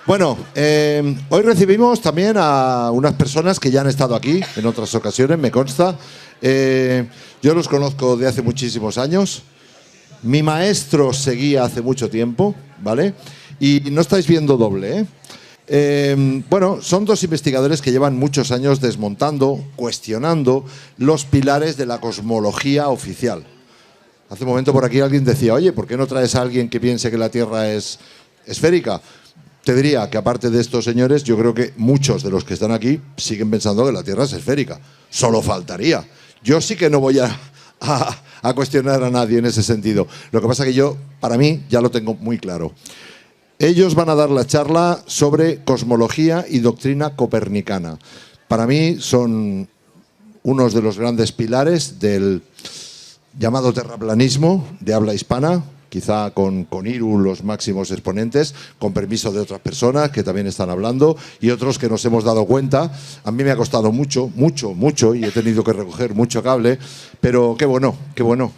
Bueno, hoy recibimos también a unas personas que ya han estado aquí en otras ocasiones, me consta. Yo los conozco de hace muchísimos años. Mi maestro seguía hace mucho tiempo, ¿vale? Y no estáis viendo doble, ¿eh? Bueno, son dos investigadores que llevan muchos años desmontando, cuestionando los pilares de la cosmología oficial. Hace un momento por aquí alguien decía, oye, ¿por qué no traes a alguien que piense que la Tierra es esférica? Te diría que aparte de estos señores, yo creo que muchos de los que están aquí siguen pensando que la Tierra es esférica. Solo faltaría. Yo sí que no voy a cuestionar a nadie en ese sentido. Lo que pasa es que yo, para mí, ya lo tengo muy claro. Ellos van a dar la charla sobre cosmología y doctrina copernicana. Para mí son unos de los grandes pilares del llamado terraplanismo de habla hispana, quizá con Iru los máximos exponentes, con permiso de otras personas que también están hablando y otros que nos hemos dado cuenta. A mí me ha costado mucho, y he tenido que recoger mucho cable, pero qué bueno, qué bueno.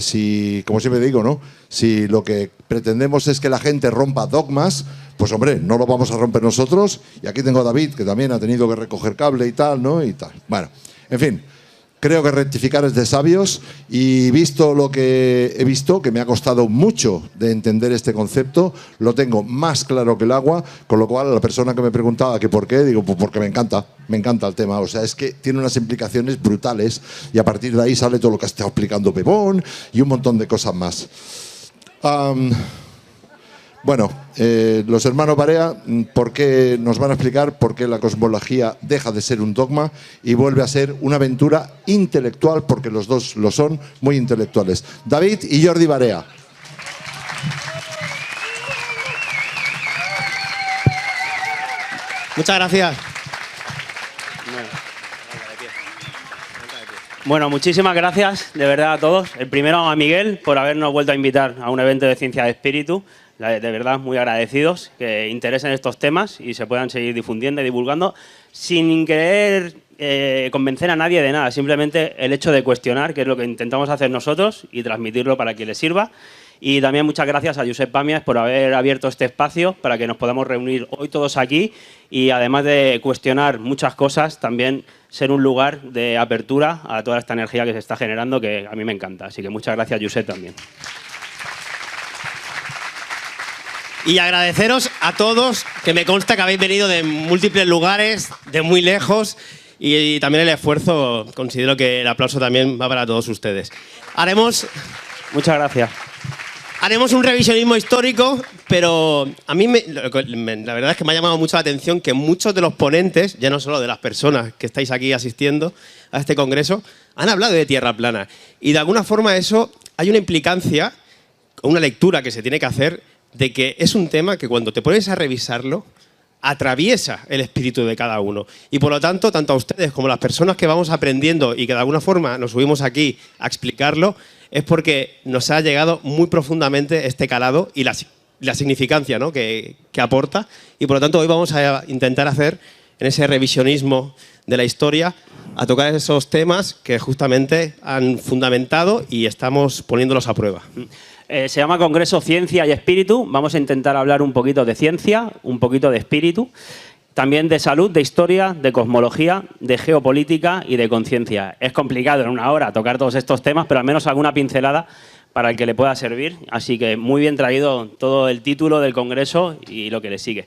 Si, como siempre digo, ¿no? Si lo que pretendemos es que la gente rompa dogmas, pues hombre, no lo vamos a romper nosotros. Y aquí tengo a David, que también ha tenido que recoger cable y tal, ¿no? Y tal. Bueno, en fin. Creo que rectificar es de sabios y visto lo que he visto, que me ha costado mucho de entender este concepto, lo tengo más claro que el agua, con lo cual a la persona que me preguntaba que por qué, digo, pues porque me encanta el tema. O sea, es que tiene unas implicaciones brutales y a partir de ahí sale todo lo que ha estado explicando Pepón y un montón de cosas más. Bueno, los hermanos Barea, ¿por qué nos van a explicar por qué la cosmología deja de ser un dogma y vuelve a ser una aventura intelectual? Porque los dos lo son, muy intelectuales. David y Jordi Barea. Muchas gracias. Bueno, muchísimas gracias de verdad a todos. El primero a Miguel por habernos vuelto a invitar a un evento de Ciencia de Espíritu. De verdad, muy agradecidos que interesen estos temas y se puedan seguir difundiendo y divulgando sin querer convencer a nadie de nada. Simplemente el hecho de cuestionar, que es lo que intentamos hacer nosotros y transmitirlo para que les sirva. Y también muchas gracias a Josep Pàmies por haber abierto este espacio para que nos podamos reunir hoy todos aquí y además de cuestionar muchas cosas, también ser un lugar de apertura a toda esta energía que se está generando, que a mí me encanta. Así que muchas gracias, Josep, también. Y agradeceros a todos, que me consta que habéis venido de múltiples lugares, de muy lejos, y también el esfuerzo, considero que el aplauso también va para todos ustedes. Muchas gracias. Haremos un revisionismo histórico, pero a mí la verdad es que me ha llamado mucho la atención que muchos de los ponentes, ya no solo de las personas que estáis aquí asistiendo a este congreso, han hablado de tierra plana. Y de alguna forma eso hay una implicancia, una lectura que se tiene que hacer de que es un tema que cuando te pones a revisarlo, atraviesa el espíritu de cada uno. Y por lo tanto, tanto a ustedes como a las personas que vamos aprendiendo y que de alguna forma nos subimos aquí a explicarlo, es porque nos ha llegado muy profundamente este calado y la significancia, ¿no? que aporta. Y por lo tanto, hoy vamos a intentar hacer, en ese revisionismo de la historia, a tocar esos temas que justamente han fundamentado y estamos poniéndolos a prueba. Se llama Congreso Ciencia y Espíritu. Vamos a intentar hablar un poquito de ciencia, un poquito de espíritu, también de salud, de historia, de cosmología, de geopolítica y de conciencia. Es complicado en una hora tocar todos estos temas, pero al menos alguna pincelada para el que le pueda servir. Así que muy bien traído todo el título del Congreso y lo que le sigue.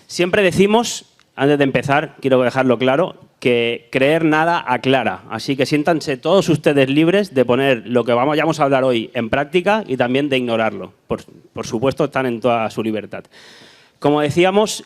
Siempre decimos, antes de empezar, quiero dejarlo claro, que creer nada aclara. Así que siéntanse todos ustedes libres de poner lo que vamos a hablar hoy en práctica y también de ignorarlo. Por supuesto, están en toda su libertad. Como decíamos,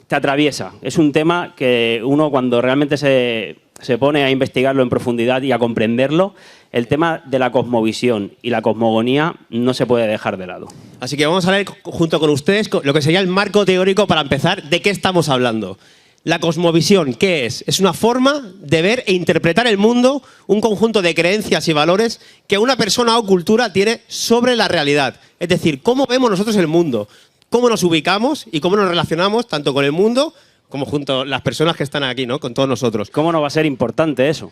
te atraviesa. Es un tema que uno cuando realmente se pone a investigarlo en profundidad y a comprenderlo, el tema de la cosmovisión y la cosmogonía no se puede dejar de lado. Así que vamos a ver junto con ustedes lo que sería el marco teórico para empezar. ¿De qué estamos hablando? La cosmovisión, ¿qué es? Es una forma de ver e interpretar el mundo, un conjunto de creencias y valores que una persona o cultura tiene sobre la realidad. Es decir, cómo vemos nosotros el mundo, cómo nos ubicamos y cómo nos relacionamos tanto con el mundo como junto a las personas que están aquí, ¿no? Con todos nosotros. ¿Cómo no va a ser importante eso?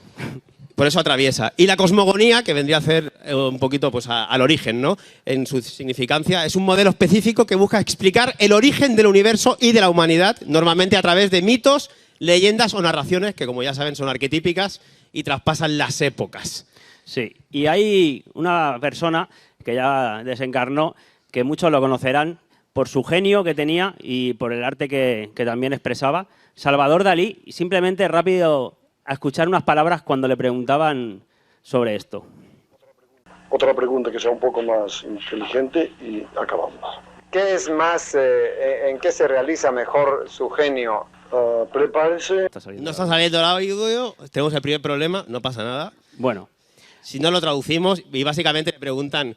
Por eso atraviesa. Y la cosmogonía, que vendría a ser un poquito pues, al origen, ¿no? En su significancia, es un modelo específico que busca explicar el origen del universo y de la humanidad, normalmente a través de mitos, leyendas o narraciones que, como ya saben, son arquetípicas y traspasan las épocas. Sí, y hay una persona que ya desencarnó, que muchos lo conocerán por su genio que tenía y por el arte que también expresaba, Salvador Dalí, y simplemente rápido a escuchar unas palabras cuando le preguntaban sobre esto. Otra pregunta que sea un poco más inteligente y acabamos. ¿Qué es más, en qué se realiza mejor su genio? Prepárese. No está saliendo el audio, tenemos el primer problema, no pasa nada. Bueno. Si no lo traducimos y básicamente le preguntan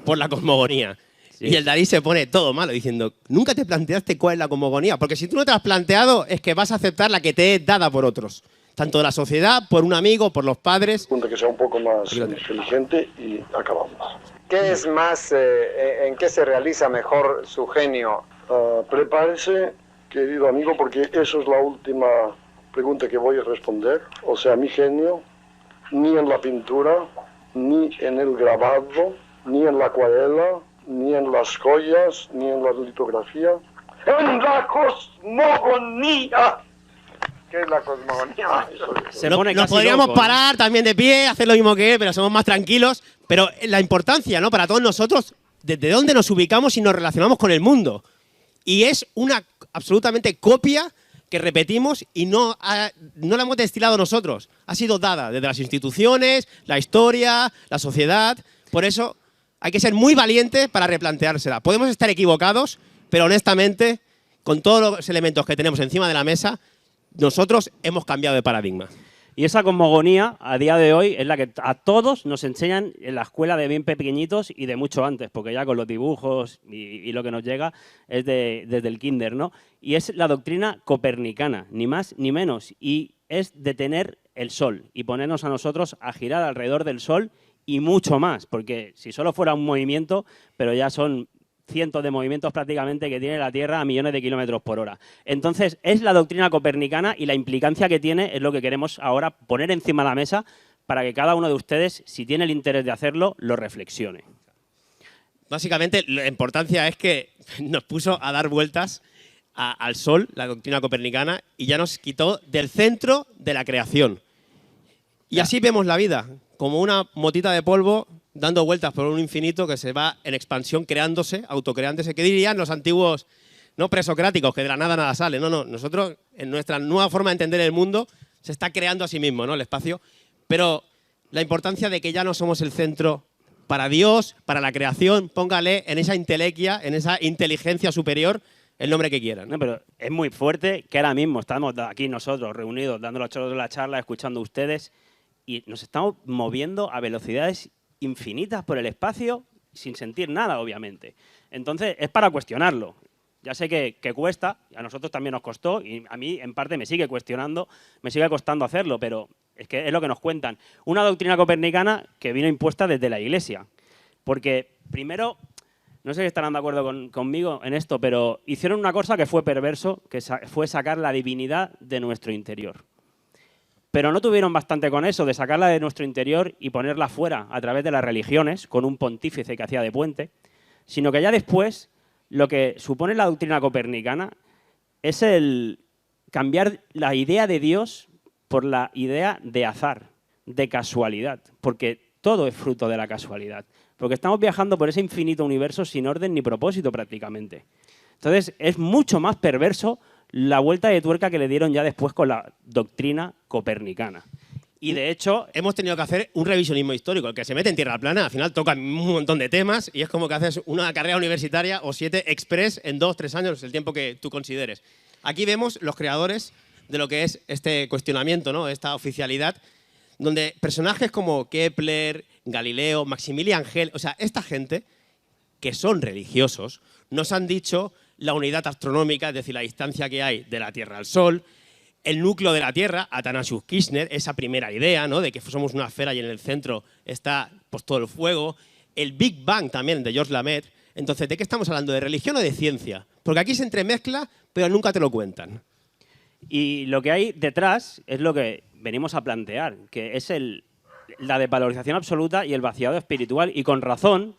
por la cosmogonía. Sí. Y el Dalí se pone todo malo diciendo, ¿nunca te planteaste cuál es la cosmogonía? Porque si tú no te has planteado es que vas a aceptar la que te es dada por otros. Tanto de la sociedad, por un amigo, por los padres. Pregunta que sea un poco más inteligente y acabamos. ¿Qué es más, en qué se realiza mejor su genio? Prepárese, querido amigo, porque eso es la última pregunta que voy a responder. O sea, mi genio, ni en la pintura, ni en el grabado, ni en la acuarela, ni en las joyas, ni en la litografía. ¡En la cosmogonía! ¿Qué es la cosmogonía? Nos podríamos loco, parar también de pie, hacer lo mismo que él, pero somos más tranquilos. Pero la importancia, ¿no? Para todos nosotros, desde dónde nos ubicamos y nos relacionamos con el mundo. Y es una absolutamente copia que repetimos y no la hemos destilado nosotros. Ha sido dada desde las instituciones, la historia, la sociedad. Por eso hay que ser muy valiente para replanteársela. Podemos estar equivocados, pero honestamente, con todos los elementos que tenemos encima de la mesa, nosotros hemos cambiado de paradigma. Y esa cosmogonía, a día de hoy, es la que a todos nos enseñan en la escuela de bien pequeñitos y de mucho antes, porque ya con los dibujos y lo que nos llega es desde el kinder, ¿no? Y es la doctrina copernicana, ni más ni menos, y es detener el Sol y ponernos a nosotros a girar alrededor del Sol y mucho más, porque si solo fuera un movimiento, pero ya son cientos de movimientos prácticamente que tiene la Tierra a millones de kilómetros por hora. Entonces, es la doctrina copernicana y la implicancia que tiene es lo que queremos ahora poner encima de la mesa para que cada uno de ustedes, si tiene el interés de hacerlo, lo reflexione. Básicamente, la importancia es que nos puso a dar vueltas al Sol, la doctrina copernicana, y ya nos quitó del centro de la creación. Y así vemos la vida, como una motita de polvo dando vueltas por un infinito que se va en expansión, creándose, autocreándose. ¿Qué dirían los antiguos no presocráticos, que de la nada nada sale? No, nosotros, en nuestra nueva forma de entender el mundo, se está creando a sí mismo, ¿no? El espacio. Pero la importancia de que ya no somos el centro para Dios, para la creación, póngale en esa intelequia, en esa inteligencia superior, el nombre que quieran. No, pero es muy fuerte que ahora mismo estamos aquí nosotros reunidos, dando la charla, escuchando a ustedes, y nos estamos moviendo a velocidades infinitas por el espacio sin sentir nada, obviamente. Entonces, es para cuestionarlo. Ya sé que cuesta, a nosotros también nos costó, y a mí, en parte, me sigue costando hacerlo, pero es que es lo que nos cuentan. Una doctrina copernicana que vino impuesta desde la Iglesia. Porque, primero, no sé si estarán de acuerdo conmigo en esto, pero hicieron una cosa que fue perverso, que fue sacar la divinidad de nuestro interior. Pero no tuvieron bastante con eso, de sacarla de nuestro interior y ponerla fuera a través de las religiones, con un pontífice que hacía de puente, sino que ya después lo que supone la doctrina copernicana es el cambiar la idea de Dios por la idea de azar, de casualidad, porque todo es fruto de la casualidad, porque estamos viajando por ese infinito universo sin orden ni propósito prácticamente. Entonces es mucho más perverso la vuelta de tuerca que le dieron ya después con la doctrina copernicana. Y de hecho, hemos tenido que hacer un revisionismo histórico. El que se mete en tierra plana, al final toca un montón de temas y es como que haces una carrera universitaria o 7 express en 2-3 años, el tiempo que tú consideres. Aquí vemos los creadores de lo que es este cuestionamiento, ¿no? Esta oficialidad, donde personajes como Kepler, Galileo, Maximilian Schell, o sea, esta gente que son religiosos, nos han dicho la unidad astronómica, es decir, la distancia que hay de la Tierra al Sol, el núcleo de la Tierra, Athanasius Kirchner, esa primera idea, ¿no? De que somos una esfera y en el centro está pues, todo el fuego, el Big Bang también de Georges Lemaitre. Entonces, ¿de qué estamos hablando? ¿De religión o de ciencia? Porque aquí se entremezcla, pero nunca te lo cuentan. Y lo que hay detrás es lo que venimos a plantear, que es el la desvalorización absoluta y el vaciado espiritual. Y con razón,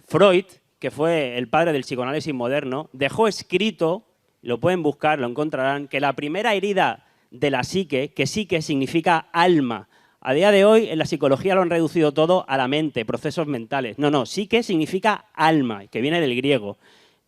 Freud, que fue el padre del psicoanálisis moderno, dejó escrito, lo pueden buscar, lo encontrarán, que la primera herida de la psique, que psique significa alma. A día de hoy en la psicología lo han reducido todo a la mente, procesos mentales. No, psique significa alma, que viene del griego.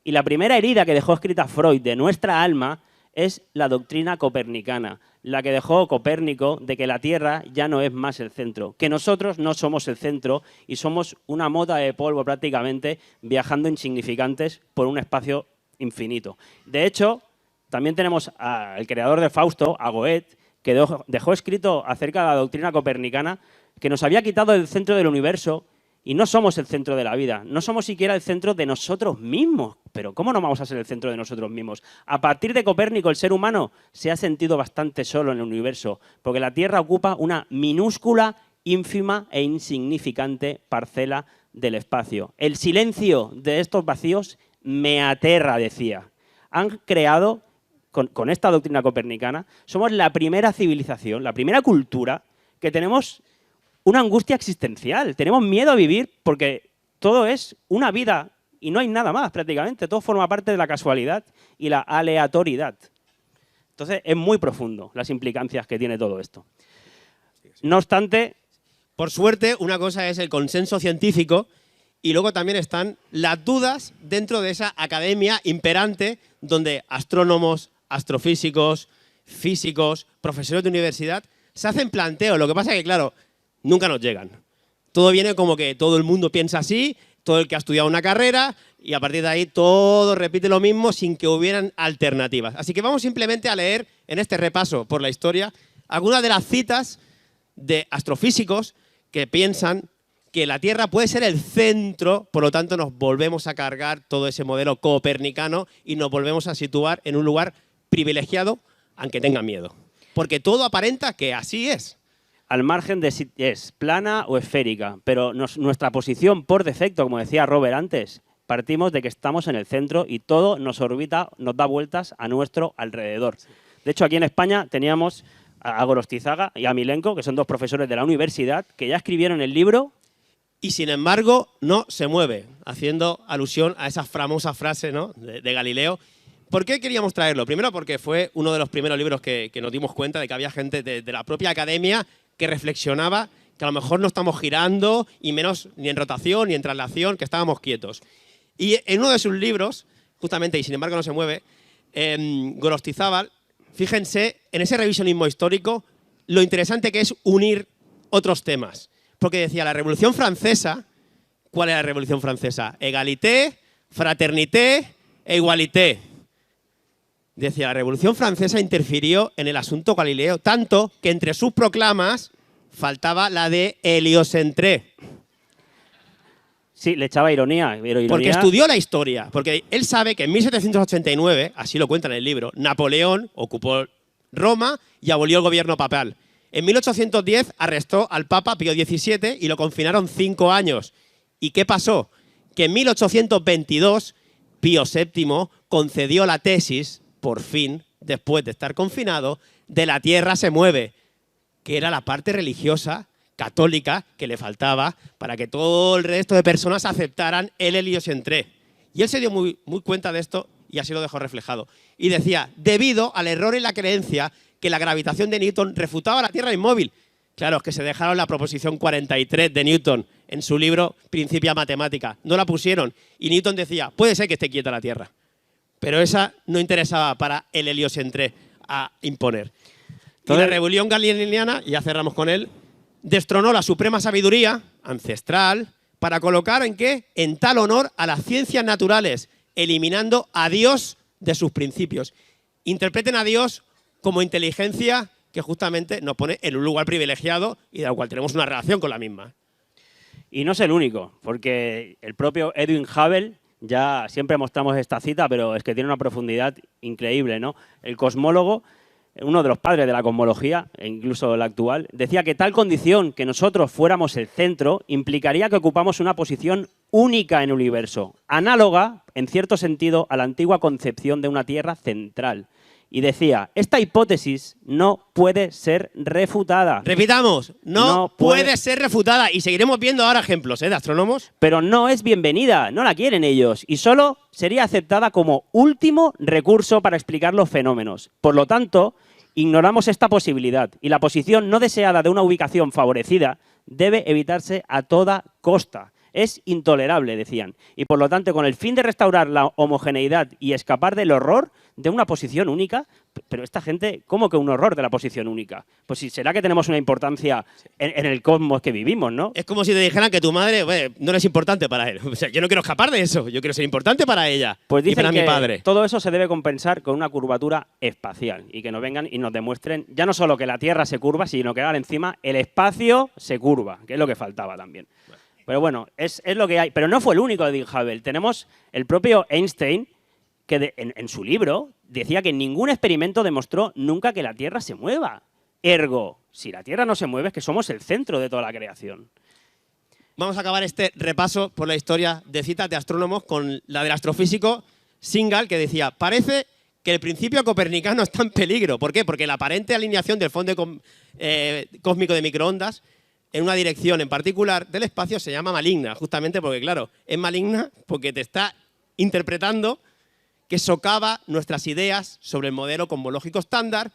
Y la primera herida que dejó escrita Freud de nuestra alma es la doctrina copernicana, la que dejó Copérnico de que la Tierra ya no es más el centro, que nosotros no somos el centro y somos una mota de polvo prácticamente viajando insignificantes por un espacio infinito. De hecho, también tenemos al creador de Fausto, a Goethe, que dejó escrito acerca de la doctrina copernicana que nos había quitado el centro del universo y no somos el centro de la vida, no somos siquiera el centro de nosotros mismos. Pero ¿cómo no vamos a ser el centro de nosotros mismos? A partir de Copérnico, el ser humano se ha sentido bastante solo en el universo, porque la Tierra ocupa una minúscula, ínfima e insignificante parcela del espacio. El silencio de estos vacíos me aterra, decía. Han creado, con esta doctrina copernicana, somos la primera civilización, la primera cultura que tenemos una angustia existencial. Tenemos miedo a vivir porque todo es una vida y no hay nada más prácticamente. Todo forma parte de la casualidad y la aleatoriedad. Entonces es muy profundo las implicancias que tiene todo esto. No obstante, por suerte, una cosa es el consenso científico y luego también están las dudas dentro de esa academia imperante donde astrónomos, astrofísicos, físicos, profesores de universidad se hacen planteos. Lo que pasa es que, claro, nunca nos llegan. Todo viene como que todo el mundo piensa así, todo el que ha estudiado una carrera, y a partir de ahí todo repite lo mismo sin que hubieran alternativas. Así que vamos simplemente a leer en este repaso por la historia algunas de las citas de astrofísicos que piensan que la Tierra puede ser el centro, por lo tanto nos volvemos a cargar todo ese modelo copernicano y nos volvemos a situar en un lugar privilegiado, aunque tengan miedo. Porque todo aparenta que así es. Al margen de si es plana o esférica, pero nuestra posición por defecto, como decía Robert antes, partimos de que estamos en el centro y todo nos orbita, nos da vueltas a nuestro alrededor. De hecho, aquí en España teníamos a Gorostizaga y a Milenko, que son dos profesores de la universidad, que ya escribieron el libro. Y sin embargo, no se mueve, haciendo alusión a esa famosa frase, ¿no?, de Galileo. ¿Por qué queríamos traerlo? Primero porque fue uno de los primeros libros que nos dimos cuenta de que había gente de la propia academia que reflexionaba que a lo mejor no estamos girando, y menos ni en rotación ni en traslación, que estábamos quietos. Y en uno de sus libros, justamente, y sin embargo no se mueve, Gorostizábal, fíjense en ese revisionismo histórico lo interesante que es unir otros temas. Porque decía, la Revolución Francesa, ¿cuál era la Revolución Francesa? Egalité, fraternité e igualité. Decía, la Revolución Francesa interfirió en el asunto Galileo, tanto que entre sus proclamas faltaba la de heliocentré. Sí, le echaba ironía. Porque estudió la historia. Porque él sabe que en 1789, así lo cuenta en el libro, Napoleón ocupó Roma y abolió el gobierno papal. En 1810 arrestó al Papa Pío XVII y lo confinaron 5 años. ¿Y qué pasó? Que en 1822 Pío VII concedió la tesis, por fin, después de estar confinado, de La Tierra se mueve, que era la parte religiosa católica que le faltaba para que todo el resto de personas aceptaran el heliocentré. Y él se dio muy cuenta de esto y así lo dejó reflejado. Y decía, debido al error en la creencia que la gravitación de Newton refutaba la Tierra inmóvil. Claro, es que se dejaron la proposición 43 de Newton en su libro Principia Matemática. No la pusieron. Y Newton decía, puede ser que esté quieta la Tierra. Pero esa no interesaba para el heliocentré a imponer. Y la rebelión galileiana, ya cerramos con él, destronó la suprema sabiduría ancestral para colocar ¿en qué? En tal honor a las ciencias naturales, eliminando a Dios de sus principios. Interpreten a Dios como inteligencia que justamente nos pone en un lugar privilegiado y de la cual tenemos una relación con la misma. Y no es el único, porque el propio Edwin Hubble, ya siempre mostramos esta cita, pero es que tiene una profundidad increíble, ¿no? El cosmólogo, uno de los padres de la cosmología, e incluso la actual, decía que tal condición, que nosotros fuéramos el centro, implicaría que ocupamos una posición única en el universo, análoga, en cierto sentido, a la antigua concepción de una Tierra central. y decía, esta hipótesis no puede ser refutada. Repitamos, no, No puede puede ser refutada. Y seguiremos viendo ahora ejemplos de astrónomos. Pero no es bienvenida, no la quieren ellos, y solo sería aceptada como último recurso para explicar los fenómenos. Por lo tanto, ignoramos esta posibilidad, y la posición no deseada de una ubicación favorecida debe evitarse a toda costa. Es intolerable, decían, y por lo tanto, con el fin de restaurar la homogeneidad y escapar del horror de una posición única, pero esta gente, ¿cómo que un horror de la posición única? Pues si será que tenemos una importancia en el cosmos que vivimos, ¿no? Es como si te dijeran que tu madre no eres importante para él. O sea, yo no quiero escapar de eso, yo quiero ser importante para ella Pues y dicen para que mi padre. todo eso se debe compensar con una curvatura espacial y que nos vengan y nos demuestren ya no solo que la Tierra se curva, sino que ahora encima el espacio se curva, que es lo que faltaba también. Pero bueno, es lo que hay. Pero no fue el único de Hubble. Tenemos el propio Einstein, que en su libro decía que ningún experimento demostró nunca que la Tierra se mueva. Ergo, si la Tierra no se mueve, es que somos el centro de toda la creación. Vamos a acabar este repaso por la historia de citas de astrónomos con la del astrofísico Singal, que decía, parece que el principio copernicano está en peligro. ¿Por qué? Porque la aparente alineación del fondo cósmico de microondas en una dirección en particular del espacio se llama maligna, justamente porque, claro, es maligna porque te está interpretando que socava nuestras ideas sobre el modelo cosmológico estándar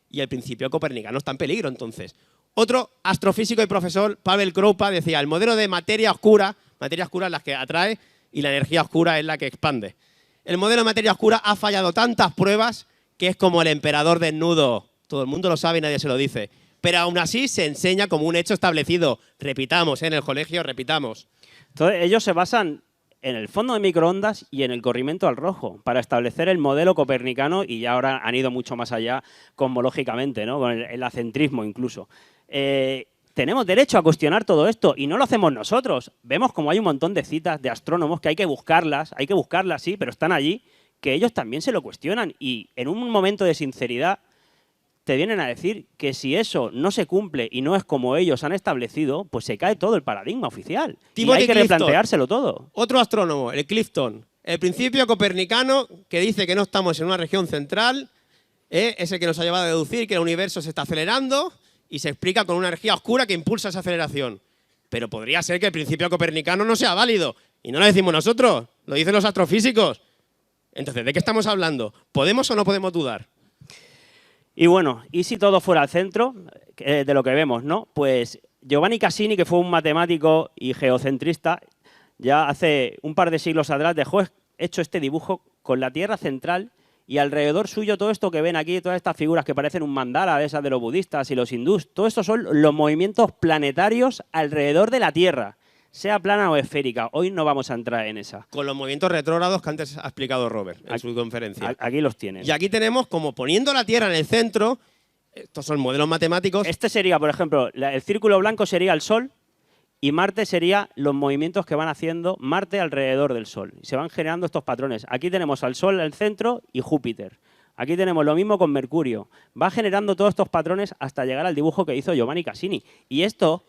y el principio copernicano está en peligro, entonces. Otro astrofísico y profesor, Pavel Kroupa, decía, el modelo de materia oscura es la que atrae y la energía oscura es la que expande. El modelo de materia oscura ha fallado tantas pruebas que es como el emperador desnudo. Todo el mundo lo sabe y nadie se lo dice. Pero aún así se enseña como un hecho establecido. Repitamos, en el colegio, repitamos. Entonces, ellos se basan en el fondo de microondas y en el corrimiento al rojo para establecer el modelo copernicano y ya ahora han ido mucho más allá cosmológicamente, ¿no? Con el acentrismo incluso. Tenemos derecho a cuestionar todo esto y no lo hacemos nosotros. Vemos como hay un montón de citas de astrónomos que hay que buscarlas, sí, pero están allí, que ellos también se lo cuestionan y en un momento de sinceridad te vienen a decir que si eso no se cumple y no es como ellos han establecido, pues se cae todo el paradigma oficial. Y hay que replanteárselo todo. Otro astrónomo, el Clifton. El principio copernicano, que dice que no estamos en una región central, es el que nos ha llevado a deducir que el universo se está acelerando y se explica con una energía oscura que impulsa esa aceleración. Pero podría ser que el principio copernicano no sea válido. Y no lo decimos nosotros, lo dicen los astrofísicos. Entonces, ¿de qué estamos hablando? ¿Podemos o no podemos dudar? Y bueno, ¿y si todo fuera al centro de lo que vemos, no? Pues Giovanni Cassini, que fue un matemático y geocentrista, ya hace un par de siglos atrás dejó hecho este dibujo con la Tierra central y alrededor suyo todo esto que ven aquí, todas estas figuras que parecen un mandala de esas de los budistas y los hindús, todo esto son los movimientos planetarios alrededor de la Tierra, sea plana o esférica. Hoy no vamos a entrar en esa. Con los movimientos retrógrados que antes ha explicado Robert en su conferencia. Aquí los tienes. Y aquí tenemos como poniendo la Tierra en el centro, estos son modelos matemáticos. Este sería, por ejemplo, el círculo blanco sería el Sol y Marte sería los movimientos que van haciendo Marte alrededor del Sol. Y se van generando estos patrones. Aquí tenemos al Sol en el centro y Júpiter. Aquí tenemos lo mismo con Mercurio. Va generando todos estos patrones hasta llegar al dibujo que hizo Giovanni Cassini. Y esto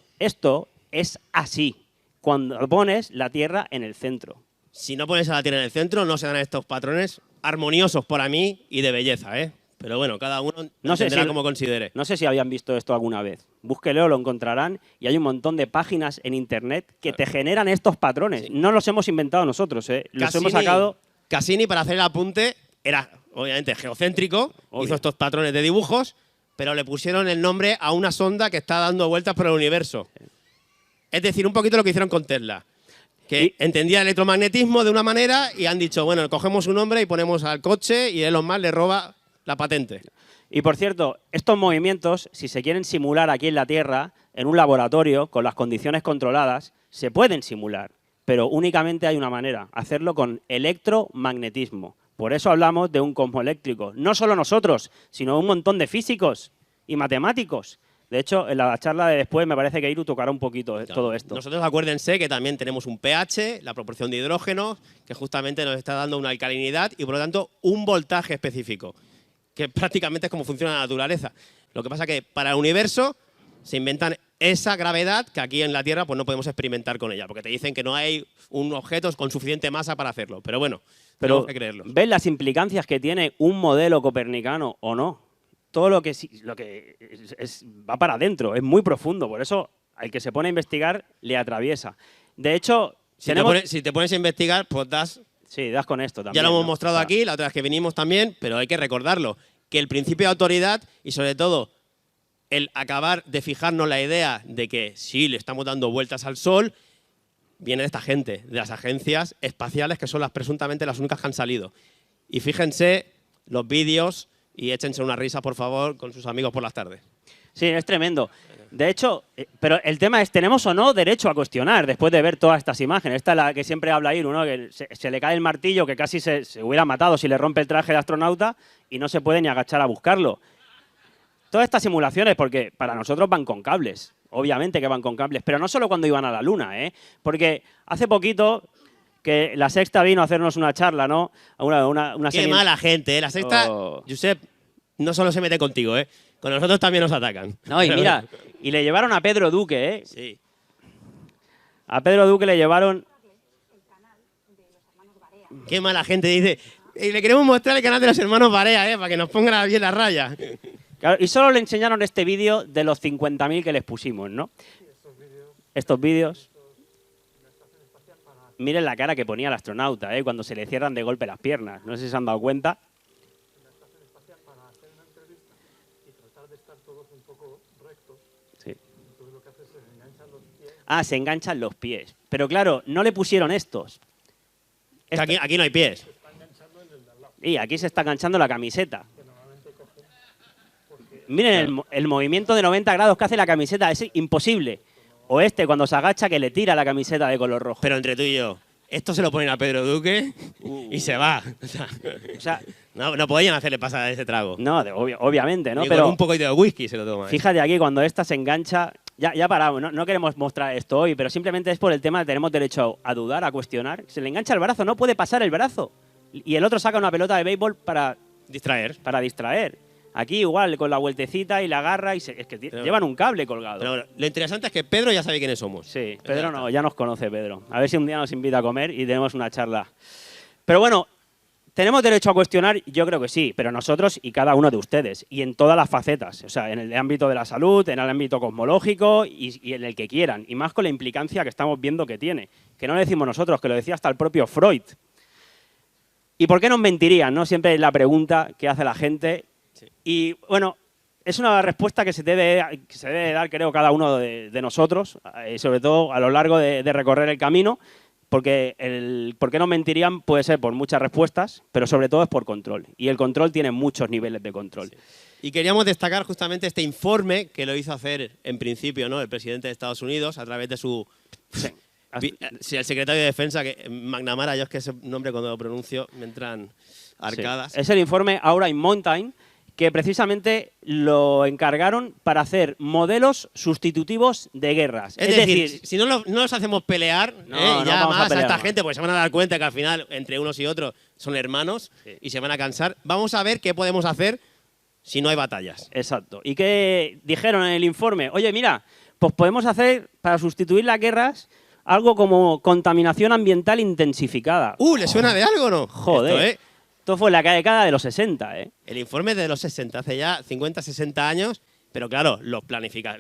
es así. Cuando pones la Tierra en el centro. Si no pones a la Tierra en el centro, no se dan estos patrones armoniosos para mí y de belleza, ¿eh? Pero bueno, cada uno entenderá como considere. No sé si habían visto esto alguna vez. Búsquelo, lo encontrarán y hay un montón de páginas en Internet que te generan estos patrones. Sí. No los hemos inventado nosotros, ¿eh? Los hemos sacado. Cassini, para hacer el apunte, era obviamente geocéntrico, hizo estos patrones de dibujos, pero le pusieron el nombre a una sonda que está dando vueltas por el universo. Sí. Es decir, un poquito lo que hicieron con Tesla, que entendía el electromagnetismo de una manera y han dicho, bueno, cogemos un nombre y ponemos al coche y Elon Musk le roba la patente. Y por cierto, estos movimientos, si se quieren simular aquí en la Tierra, en un laboratorio, con las condiciones controladas, se pueden simular, pero únicamente hay una manera, hacerlo con electromagnetismo. Por eso hablamos de un cosmos eléctrico. No solo nosotros, sino un montón de físicos y matemáticos. De hecho, en la charla de después me parece que Iru tocará un poquito todo esto. Nosotros acuérdense que también tenemos un pH, la proporción de hidrógeno, que justamente nos está dando una alcalinidad y por lo tanto un voltaje específico, que prácticamente es como funciona la naturaleza. Lo que pasa que para el universo se inventan esa gravedad que aquí en la Tierra pues no podemos experimentar con ella, porque te dicen que no hay un objeto con suficiente masa para hacerlo. Pero bueno, tenemos que creerlo. ¿Ves las implicancias que tiene un modelo copernicano o no? Todo lo que va para adentro, es muy profundo, por eso al que se pone a investigar le atraviesa. De hecho, si te pones a investigar, pues das... Sí, das con esto también. Ya lo hemos mostrado aquí, la otra vez que vinimos también, pero hay que recordarlo, que el principio de autoridad y sobre todo el acabar de fijarnos la idea de que sí, le estamos dando vueltas al Sol, viene de esta gente, de las agencias espaciales, que son presuntamente las únicas que han salido. Y fíjense los vídeos y échense una risa, por favor, con sus amigos por las tardes. Sí, es tremendo. De hecho, pero el tema es, ¿tenemos o no derecho a cuestionar después de ver todas estas imágenes? Esta es la que siempre habla Iru, ¿no? Que se le cae el martillo, que casi se hubiera matado si le rompe el traje de astronauta y no se puede ni agachar a buscarlo. Todas estas simulaciones, porque para nosotros van con cables, obviamente que van con cables, pero no solo cuando iban a la Luna, ¿eh? Porque hace poquito que La Sexta vino a hacernos una charla, ¿no? Qué mala gente, ¿eh? La Sexta, Josep, no solo se mete contigo, ¿eh? Con nosotros también nos atacan. No, y mira, y le llevaron a Pedro Duque, ¿eh? Sí. A Pedro Duque le llevaron... Qué mala gente, dice. Y le queremos mostrar el canal de los hermanos Barea, ¿eh? Para que nos pongan bien la raya. Claro, y solo le enseñaron este vídeo de los 50.000 que les pusimos, ¿no? Estos vídeos. Miren la cara que ponía el astronauta, ¿eh? Cuando se le cierran de golpe las piernas. No sé si se han dado cuenta. Sí. Ah, se enganchan los pies. Pero claro, no le pusieron estos. Aquí no hay pies. Y aquí se está enganchando la camiseta. Miren el movimiento de 90 grados que hace la camiseta, es imposible. O cuando se agacha, que le tira la camiseta de color rojo. Pero entre tú y yo, esto se lo ponen a Pedro Duque y se va. O sea, no podían hacerle pasar ese trago. No, obviamente, ¿no? Ni pero con un poquito de whisky se lo toma. Fíjate aquí, cuando esta se engancha... Ya paramos, no queremos mostrar esto hoy, pero simplemente es por el tema de tenemos derecho a dudar, a cuestionar. Se le engancha el brazo, no puede pasar el brazo. Y el otro saca una pelota de béisbol para distraer. Aquí igual, con la vueltecita y la agarra, es que llevan un cable colgado. Pero lo interesante es que Pedro ya sabe quiénes somos. Sí, Pedro ya nos conoce, Pedro. A ver si un día nos invita a comer y tenemos una charla. Pero bueno, ¿tenemos derecho a cuestionar? Yo creo que sí, pero nosotros y cada uno de ustedes. Y en todas las facetas. O sea, en el ámbito de la salud, en el ámbito cosmológico y en el que quieran. Y más con la implicancia que estamos viendo que tiene. Que no lo decimos nosotros, que lo decía hasta el propio Freud. ¿Y por qué nos mentirían? ¿No? Siempre es la pregunta que hace la gente. Sí. Y bueno, es una respuesta que se debe dar, creo, cada uno de nosotros, sobre todo a lo largo de recorrer el camino, porque el por qué nos mentirían puede ser por muchas respuestas, pero sobre todo es por control. Y el control tiene muchos niveles de control. Sí. Y queríamos destacar justamente este informe que lo hizo hacer en principio, ¿no?, el presidente de Estados Unidos a través de su... Sí, el secretario de Defensa, que McNamara, yo es que ese nombre cuando lo pronuncio me entran arcadas. Sí. Es el informe Aura in Mountain, que precisamente lo encargaron para hacer modelos sustitutivos de guerras. Es decir, si no los hacemos pelear, ya más a esta gente, porque se van a dar cuenta que al final entre unos y otros son hermanos y se van a cansar, vamos a ver qué podemos hacer si no hay batallas. Exacto. ¿Y qué dijeron en el informe? Oye, mira, pues podemos hacer, para sustituir las guerras, algo como contaminación ambiental intensificada. ¿Le suena de algo o no? Joder. Esto fue la década de los 60, ¿eh? El informe es de los 60, hace ya 50, 60 años, pero claro, las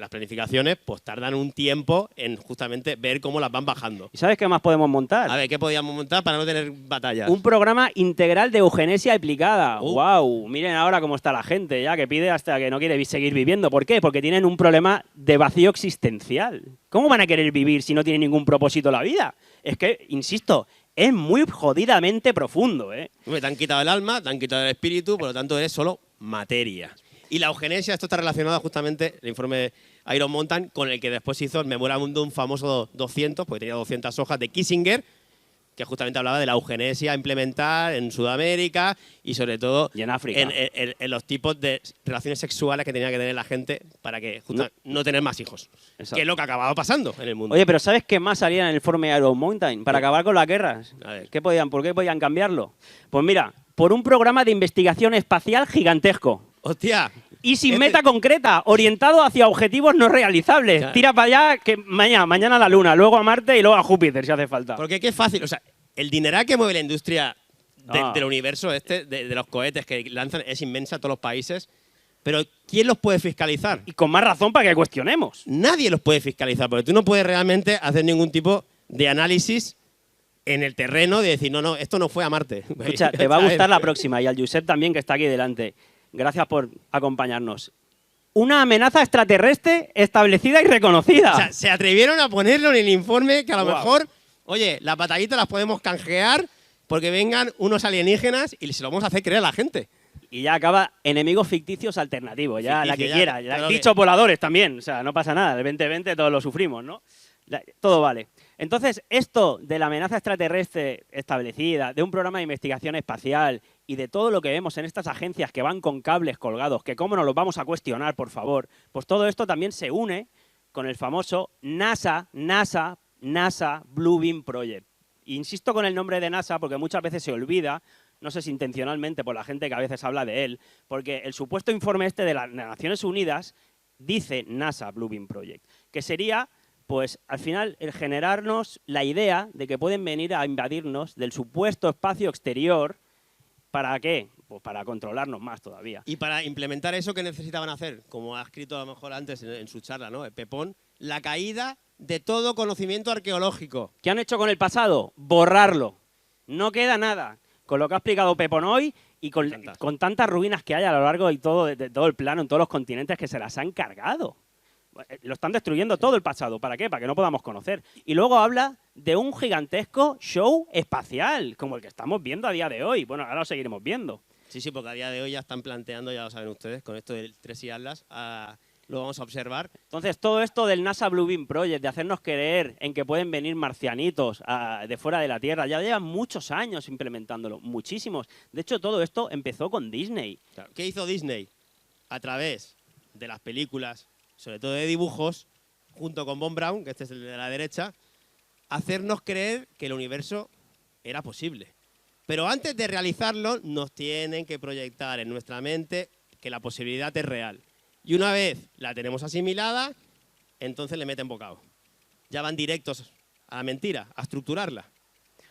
planificaciones pues tardan un tiempo en justamente ver cómo las van bajando. ¿Y sabes qué más podemos montar? A ver, ¿qué podíamos montar para no tener batallas? Un programa integral de eugenesia aplicada. ¡Wow! Miren ahora cómo está la gente ya, que pide hasta que no quiere seguir viviendo. ¿Por qué? Porque tienen un problema de vacío existencial. ¿Cómo van a querer vivir si no tienen ningún propósito la vida? Es que, insisto, es muy jodidamente profundo, ¿eh? Te han quitado el alma, te han quitado el espíritu, por lo tanto eres solo materia. Y la eugenesia, esto está relacionado justamente, el informe Iron Mountain, con el que después se hizo el Memorándum famoso 200, porque tenía 200 hojas de Kissinger, que justamente hablaba de la eugenesia a implementar en Sudamérica y sobre todo y en África. En los tipos de relaciones sexuales que tenía que tener la gente para que no tener más hijos. Exacto. Que es lo que acababa pasando en el mundo. Oye, pero ¿sabes qué más salía en el informe Iron Mountain para acabar con las guerras? A ver. ¿Por qué podían cambiarlo? Pues mira, por un programa de investigación espacial gigantesco. ¡Hostia! y sin meta concreta, orientado hacia objetivos no realizables. Claro. Tira para allá, que mañana a la Luna, luego a Marte y luego a Júpiter, si hace falta. Porque qué fácil. O sea, el dineral que mueve la industria No. del universo de los cohetes que lanzan es inmensa a todos los países. Pero ¿quién los puede fiscalizar? Y con más razón para que cuestionemos. Nadie los puede fiscalizar, porque tú no puedes realmente hacer ningún tipo de análisis en el terreno de decir, no, esto no fue a Marte. Escucha, te va a gustar la próxima, y al Josep también, que está aquí delante. Gracias por acompañarnos. Una amenaza extraterrestre establecida y reconocida. O sea, se atrevieron a ponerlo en el informe que a lo Wow. mejor, oye, las batallitas las podemos canjear porque vengan unos alienígenas y se lo vamos a hacer creer a la gente. Y ya acaba enemigos ficticios alternativos, ya Ficticio, la que ya, quiera. claro Dichos voladores también, o sea, no pasa nada. El 2020 todos lo sufrimos, ¿no? Todo vale. Entonces, esto de la amenaza extraterrestre establecida, de un programa de investigación espacial y de todo lo que vemos en estas agencias que van con cables colgados, que cómo nos los vamos a cuestionar, por favor, pues todo esto también se une con el famoso NASA Blue Beam Project. Insisto con el nombre de NASA porque muchas veces se olvida, no sé si intencionalmente por la gente que a veces habla de él, porque el supuesto informe este de las Naciones Unidas dice NASA Blue Beam Project, que sería, pues al final, el generarnos la idea de que pueden venir a invadirnos del supuesto espacio exterior. ¿Para qué? Pues para controlarnos más todavía. Y para implementar eso, ¿qué necesitaban hacer? Como ha escrito a lo mejor antes en su charla, ¿no? Pepón, la caída de todo conocimiento arqueológico. ¿Qué han hecho con el pasado? Borrarlo. No queda nada. Con lo que ha explicado Pepón hoy y con tantas ruinas que hay a lo largo de todo el plano, en todos los continentes, que se las han cargado. Lo están destruyendo todo el pasado. ¿Para qué? Para que no podamos conocer. Y luego habla de un gigantesco show espacial, como el que estamos viendo a día de hoy. Bueno, ahora lo seguiremos viendo. Sí, porque a día de hoy ya están planteando, ya lo saben ustedes, con esto del 3 y Atlas, lo vamos a observar. Entonces, todo esto del NASA Blue Beam Project, de hacernos creer en que pueden venir marcianitos de fuera de la Tierra, ya llevan muchos años implementándolo, muchísimos. De hecho, todo esto empezó con Disney. Claro. ¿Qué hizo Disney? A través de las películas, sobre todo de dibujos, junto con Von Braun, que este es el de la derecha, hacernos creer que el universo era posible. Pero antes de realizarlo, nos tienen que proyectar en nuestra mente que la posibilidad es real. Y una vez la tenemos asimilada, entonces le meten bocado. Ya van directos a la mentira, a estructurarla.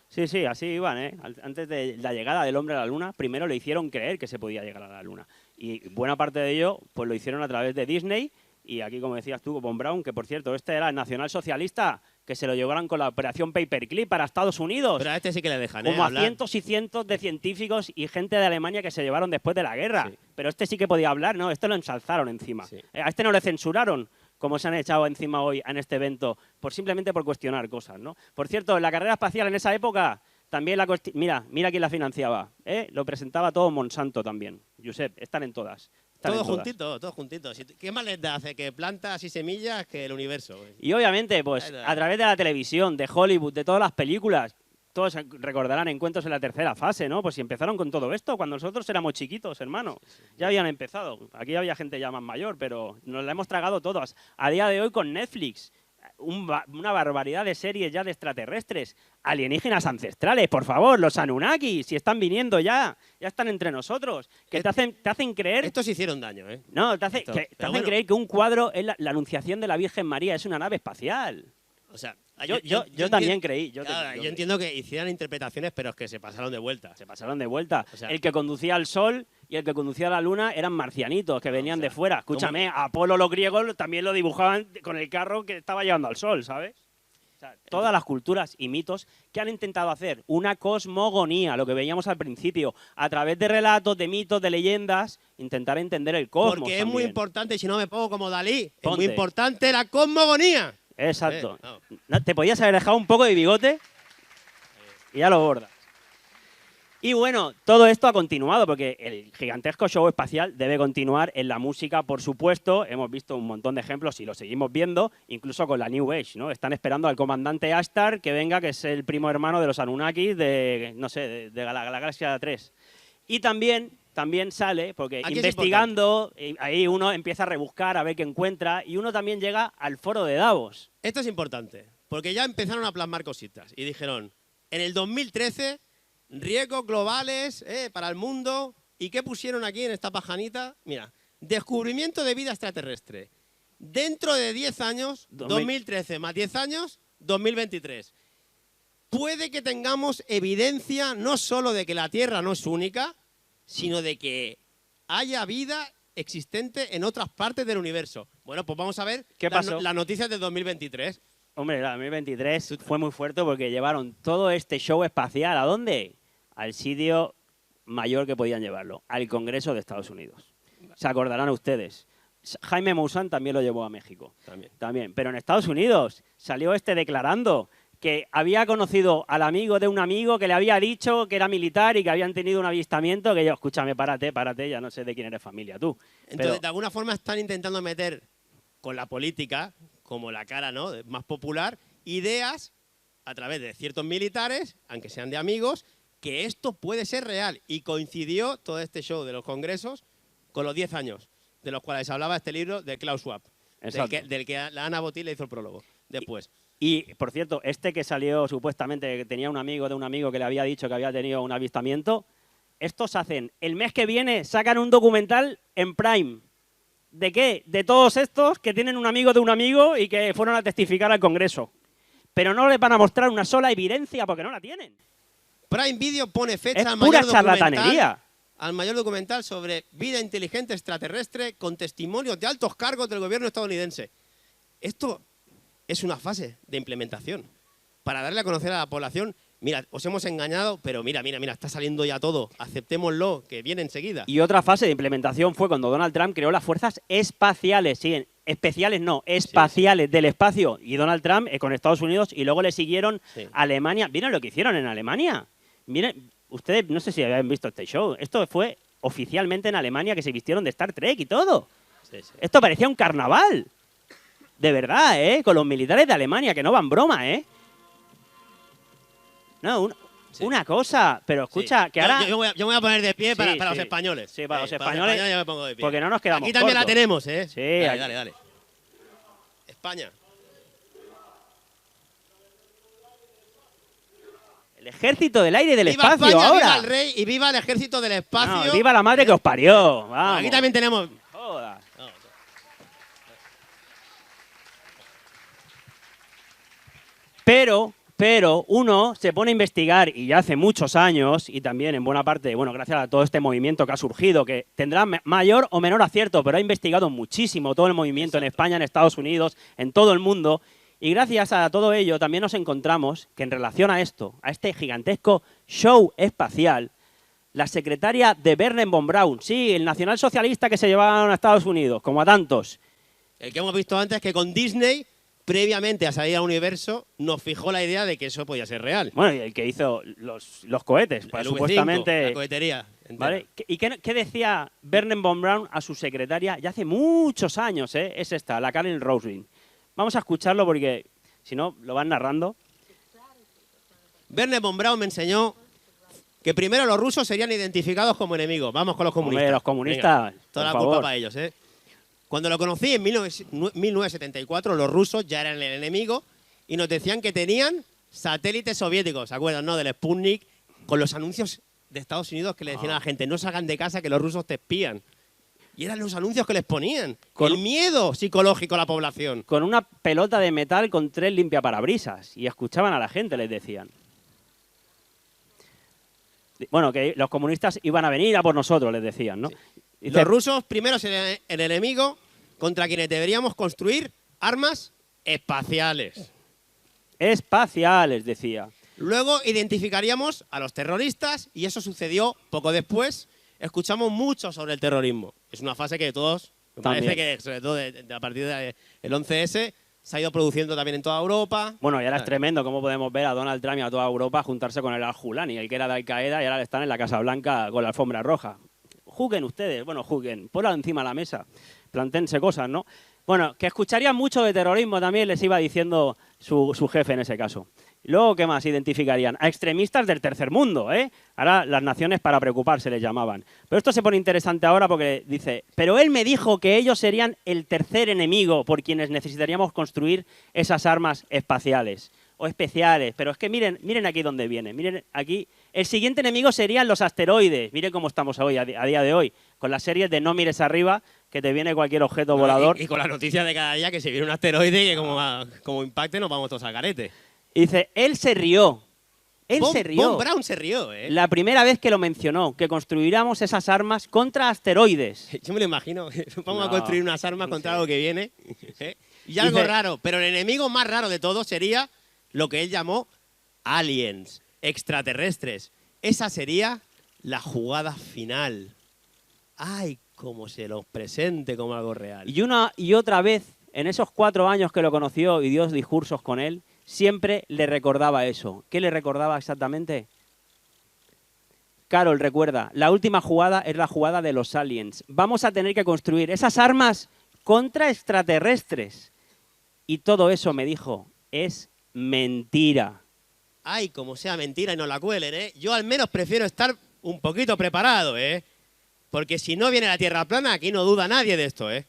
Sí, así iban, ¿eh? Antes de la llegada del hombre a la Luna, primero le hicieron creer que se podía llegar a la Luna. Y buena parte de ello, pues lo hicieron a través de Disney. Y aquí, como decías tú, Von Braun, que por cierto, este era el nacionalsocialista, que se lo llevaron con la operación Paperclip para Estados Unidos. Pero a este sí que le dejan, Como a hablar. cientos y cientos de científicos y gente de Alemania que se llevaron después de la guerra. Sí. Pero este sí que podía hablar, ¿no? Este lo ensalzaron encima. Sí. A este no le censuraron, como se han echado encima hoy en este evento, simplemente por cuestionar cosas, ¿no? Por cierto, la carrera espacial en esa época, también mira quién la financiaba. Lo presentaba todo Monsanto también. Josep, están en todas. Todo juntito. ¿Qué más les da hacer que plantas y semillas que el universo? Y obviamente, pues a través de la televisión, de Hollywood, de todas las películas, todos recordarán Encuentros en la tercera fase, ¿no? Pues si empezaron con todo esto, cuando nosotros éramos chiquitos, hermano. Ya habían empezado. Aquí había gente ya más mayor, pero nos la hemos tragado todas. A día de hoy con Netflix, una barbaridad de series ya de extraterrestres, alienígenas ancestrales, por favor, los Anunnaki, si están viniendo ya están entre nosotros, que te hacen creer... Estos hicieron daño, ¿eh? No, te hacen creer que un cuadro es la anunciación de la Virgen María, es una nave espacial. O sea, yo también creí. Yo entiendo que hicieran interpretaciones, pero es que se pasaron de vuelta. Se pasaron de vuelta. O sea, el que conducía al Sol y el que conducía a la Luna eran marcianitos que venían de fuera. Escúchame, Apolo los griegos también lo dibujaban con el carro que estaba llevando al Sol, ¿sabes? O sea, todas las culturas y mitos que han intentado hacer una cosmogonía, lo que veíamos al principio, a través de relatos, de mitos, de leyendas, intentar entender el cosmos. Porque es también. muy importante, si no me pongo como Dalí, Ponte. es muy importante la cosmogonía. Exacto. No. ¿No? Te podías haber dejado un poco de bigote y ya lo bordas. Y bueno, todo esto ha continuado porque el gigantesco show espacial debe continuar en la música, por supuesto. Hemos visto un montón de ejemplos y lo seguimos viendo, incluso con la New Age, ¿no? Están esperando al comandante Ashtar que venga, que es el primo hermano de los Anunnakis de la Galaxia 3. Y también sale, porque Aquí investigando, ahí uno empieza a rebuscar a ver qué encuentra y uno también llega al foro de Davos. Esto es importante, porque ya empezaron a plasmar cositas y dijeron, en el 2013, riesgos globales para el mundo. ¿Y qué pusieron aquí en esta pajanita? Mira, Descubrimiento de vida extraterrestre. Dentro de 10 años, 2013 más 10 años, 2023. Puede que tengamos evidencia no solo de que la Tierra no es única, sino de que haya vida existente en otras partes del universo. Bueno, pues vamos a ver ¿Qué pasó? las noticias de 2023. Hombre, la 2023 fue muy fuerte porque llevaron todo este show espacial. ¿A dónde? Al sitio mayor que podían llevarlo, al Congreso de Estados Unidos. Se acordarán ustedes. Jaime Maussan también lo llevó a México. También. Pero en Estados Unidos salió este declarando que había conocido al amigo de un amigo que le había dicho que era militar y que habían tenido un avistamiento, que yo, escúchame, párate, ya no sé de quién eres familia tú. Entonces, Pero, de alguna forma están intentando meter con la política, como la cara, ¿no?, más popular, ideas a través de ciertos militares, aunque sean de amigos, que esto puede ser real. Y coincidió todo este show de los congresos con los 10 años, de los cuales hablaba este libro de Klaus Schwab, del que la Ana Botín le hizo el prólogo después. Y, por cierto, este que salió supuestamente que tenía un amigo de un amigo que le había dicho que había tenido un avistamiento, estos hacen, el mes que viene sacan un documental en Prime. ¿De qué? De todos estos que tienen un amigo de un amigo y que fueron a testificar al Congreso. Pero no les van a mostrar una sola evidencia porque no la tienen. Prime Video pone fecha Es al pura mayor charlatanería. Al mayor documental sobre vida inteligente extraterrestre con testimonios de altos cargos del gobierno estadounidense. Esto es una fase de implementación para darle a conocer a la población, mira, os hemos engañado, pero mira, está saliendo ya todo, aceptémoslo, que viene enseguida. Y otra fase de implementación fue cuando Donald Trump creó las fuerzas espaciales, sí, especiales no, espaciales del espacio. Y Donald Trump con Estados Unidos y luego le siguieron Alemania. ¿Vieron lo que hicieron en Alemania? Miren, ustedes no sé si habían visto este show. Esto fue oficialmente en Alemania, que se vistieron de Star Trek y todo. Esto parecía un carnaval. De verdad, con los militares de Alemania, que no van broma, No, una cosa, pero escucha, que ahora... Yo me voy a poner de pie para los españoles. Sí, para los españoles, ya me pongo de pie. porque no nos quedamos Aquí también cortos. la tenemos, Sí, dale. España. El ejército del aire y del ¡Viva espacio España, ahora! viva el rey y viva el ejército del espacio! No, ¡viva la madre que os parió! Vamos. Aquí también tenemos... Joder. Pero uno se pone a investigar, y ya hace muchos años, y también en buena parte, bueno, gracias a todo este movimiento que ha surgido, que tendrá mayor o menor acierto, pero ha investigado muchísimo todo el movimiento en España, en Estados Unidos, en todo el mundo, y gracias a todo ello también nos encontramos que en relación a esto, a este gigantesco show espacial, la secretaria de Wernher von Braun, sí, el nacionalsocialista que se llevaban a Estados Unidos, como a tantos. El que hemos visto antes, que con Disney, previamente a salir al universo, nos fijó la idea de que eso podía ser real. Bueno, y el que hizo los cohetes, pues, El supuestamente... V5, la cohetería. ¿Vale? ¿Y qué decía Wernher von Braun a su secretaria ya hace muchos años? Es esta, la Karen Rosling. Vamos a escucharlo porque, si no, lo van narrando. Wernher von Braun me enseñó que primero los rusos serían identificados como enemigos. Vamos con los comunistas. Hombre, los comunistas, venga, toda por la culpa favor. para ellos, Cuando lo conocí en 1974, los rusos ya eran el enemigo y nos decían que tenían satélites soviéticos, ¿se acuerdan, no? Del Sputnik, con los anuncios de Estados Unidos que le decían a la gente, no salgan de casa que los rusos te espían. Y eran los anuncios que les ponían. El miedo psicológico a la población. Con una pelota de metal con 3 limpiaparabrisas. Y escuchaban a la gente, les decían. Bueno, que los comunistas iban a venir a por nosotros, les decían, ¿no? Sí. Dice, Los rusos primero serían el enemigo contra quienes deberíamos construir armas espaciales. espaciales, decía. Luego identificaríamos a los terroristas y eso sucedió poco después. Escuchamos mucho sobre el terrorismo. Es una fase que todos, me parece que sobre todo a partir del 11S, se ha ido produciendo también en toda Europa. Bueno, y ahora es tremendo cómo podemos ver a Donald Trump y a toda Europa juntarse con el Al-Julani, el que era de Al-Qaeda, y ahora están en la Casa Blanca con la alfombra roja. Juzguen ustedes, bueno, juzguen, ponlo encima de la mesa, plantéense cosas, ¿no? Bueno, que escucharían mucho de terrorismo también, les iba diciendo su jefe en ese caso. Luego, ¿qué más identificarían? A extremistas del tercer mundo, ¿eh? Ahora las naciones para preocuparse les llamaban. Pero esto se pone interesante ahora porque dice, pero él me dijo que ellos serían el tercer enemigo por quienes necesitaríamos construir esas armas espaciales o especiales. Pero es que miren aquí dónde viene, miren aquí. El siguiente enemigo serían los asteroides. Miren cómo estamos hoy, a día de hoy, con las series de No mires arriba, que te viene cualquier objeto volador. Y con la noticia de cada día que se viene un asteroide y que como impacte nos vamos todos al garete. Y dice, él se rió. Él se rió. Von Braun se rió, ¿eh? La primera vez que lo mencionó, que construiríamos esas armas contra asteroides. Yo me lo imagino. Vamos No, a construir unas armas contra sí. algo que viene. ¿eh? Y algo Dice- raro. Pero el enemigo más raro de todo sería lo que él llamó aliens, extraterrestres. Esa sería la jugada final. ¡Ay, cómo se los presente como algo real! Y una y otra vez, en esos 4 años que lo conoció y dio discursos con él, siempre le recordaba eso. ¿Qué le recordaba exactamente? Carol recuerda, la última jugada es la jugada de los aliens. Vamos a tener que construir esas armas contra extraterrestres. Y todo eso, me dijo, es mentira. ¡Ay, como sea mentira y no la cuelen, eh! Yo al menos prefiero estar un poquito preparado, ¿eh? Porque si no viene la Tierra plana, aquí no duda nadie de esto, ¿eh?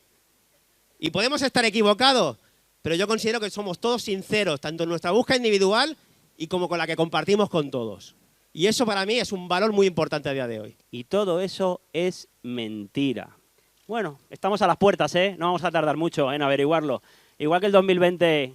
Y podemos estar equivocados, pero yo considero que somos todos sinceros, tanto en nuestra búsqueda individual y como con la que compartimos con todos. Y eso para mí es un valor muy importante a día de hoy. Y todo eso es mentira. Bueno, estamos a las puertas, ¿eh? No vamos a tardar mucho en averiguarlo. Igual que el 2020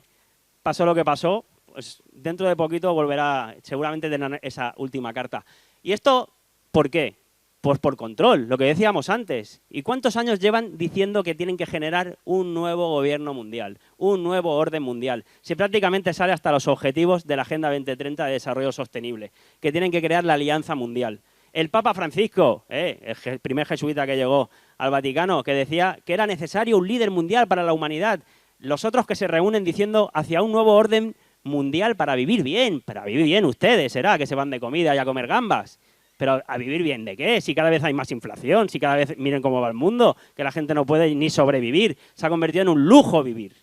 pasó lo que pasó, pues dentro de poquito volverá, seguramente tendrán esa última carta. ¿Y esto por qué? Pues por control, lo que decíamos antes. ¿Y cuántos años llevan diciendo que tienen que generar un nuevo gobierno mundial, un nuevo orden mundial? Si prácticamente sale hasta los objetivos de la Agenda 2030 de Desarrollo Sostenible, que tienen que crear la Alianza Mundial. El Papa Francisco, el primer jesuita que llegó al Vaticano, que decía que era necesario un líder mundial para la humanidad. Los otros que se reúnen diciendo hacia un nuevo orden mundial para vivir bien ustedes, será que se van de comida y a comer gambas. Pero ¿a vivir bien de qué? Si cada vez hay más inflación, si cada vez, miren cómo va el mundo, que la gente no puede ni sobrevivir, se ha convertido en un lujo vivir.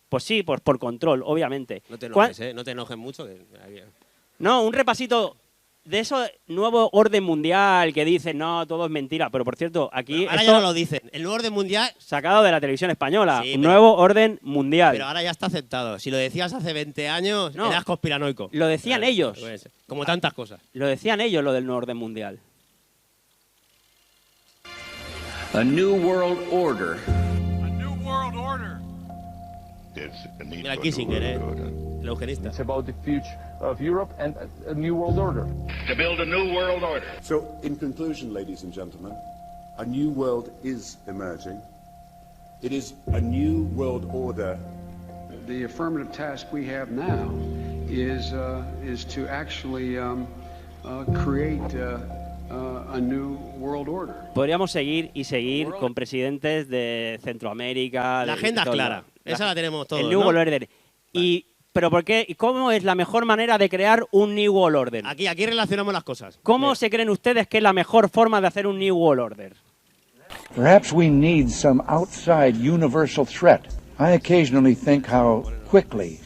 Pues sí, pues por control, obviamente. No te enojes, ¿eh? No te enojes mucho. No, un repasito de eso nuevo orden mundial que dicen, no, todo es mentira. Pero por cierto, aquí Ahora esto ya no lo dicen. El nuevo orden mundial, sacado de la televisión española, Sí, un pero- nuevo orden mundial. pero ahora ya está aceptado. Si lo decías hace 20 años, No. eras conspiranoico. Lo decían ellos. Pues, como tantas cosas. Lo decían ellos, lo del nuevo orden mundial. A new world order. Mira el Kissinger, el eugenista. It's about the future of Europe and a new world order. To build a new world order. So, in conclusion, ladies and gentlemen, a new world is emerging. It is a new world order. The affirmative task we have now is to actually create a new world order. Podríamos seguir y seguir con presidentes de Centroamérica. La de agenda es todo. clara. Esa la tenemos todos, El New ¿no? World Order. ¿Pero por qué? ¿Cómo es la mejor manera de crear un New World Order? Aquí relacionamos las cosas. ¿Cómo Mira. se creen ustedes que es la mejor forma de hacer un New World Order? Perhaps we need some outside universal threat. I occasionally think how quickly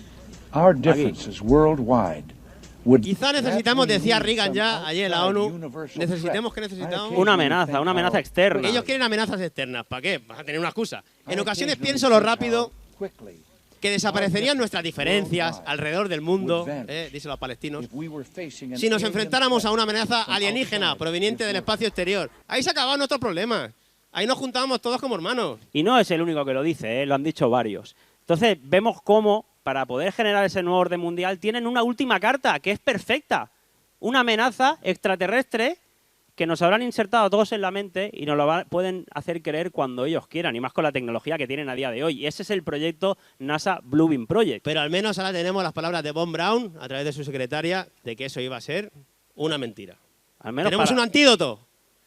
our differences worldwide would... Quizá necesitamos, decía Reagan ya ayer en la ONU, necesitamos Una amenaza externa. Ellos quieren amenazas externas. ¿Para qué? Para tener una excusa. En ocasiones pienso lo rápido que desaparecerían nuestras diferencias alrededor del mundo, dicen los palestinos, si nos enfrentáramos a una amenaza alienígena proveniente del espacio exterior. Ahí se acababan nuestros problemas. Ahí nos juntábamos todos como hermanos. Y no es el único que lo dice, lo han dicho varios. Entonces, vemos cómo, para poder generar ese nuevo orden mundial, tienen una última carta, que es perfecta. Una amenaza extraterrestre que nos habrán insertado todos en la mente y nos lo pueden hacer creer cuando ellos quieran, y más con la tecnología que tienen a día de hoy. Y ese es el proyecto NASA Bluebeam Project. Pero al menos ahora tenemos las palabras de Von Braun, a través de su secretaria, de que eso iba a ser una mentira. Al menos tenemos un antídoto,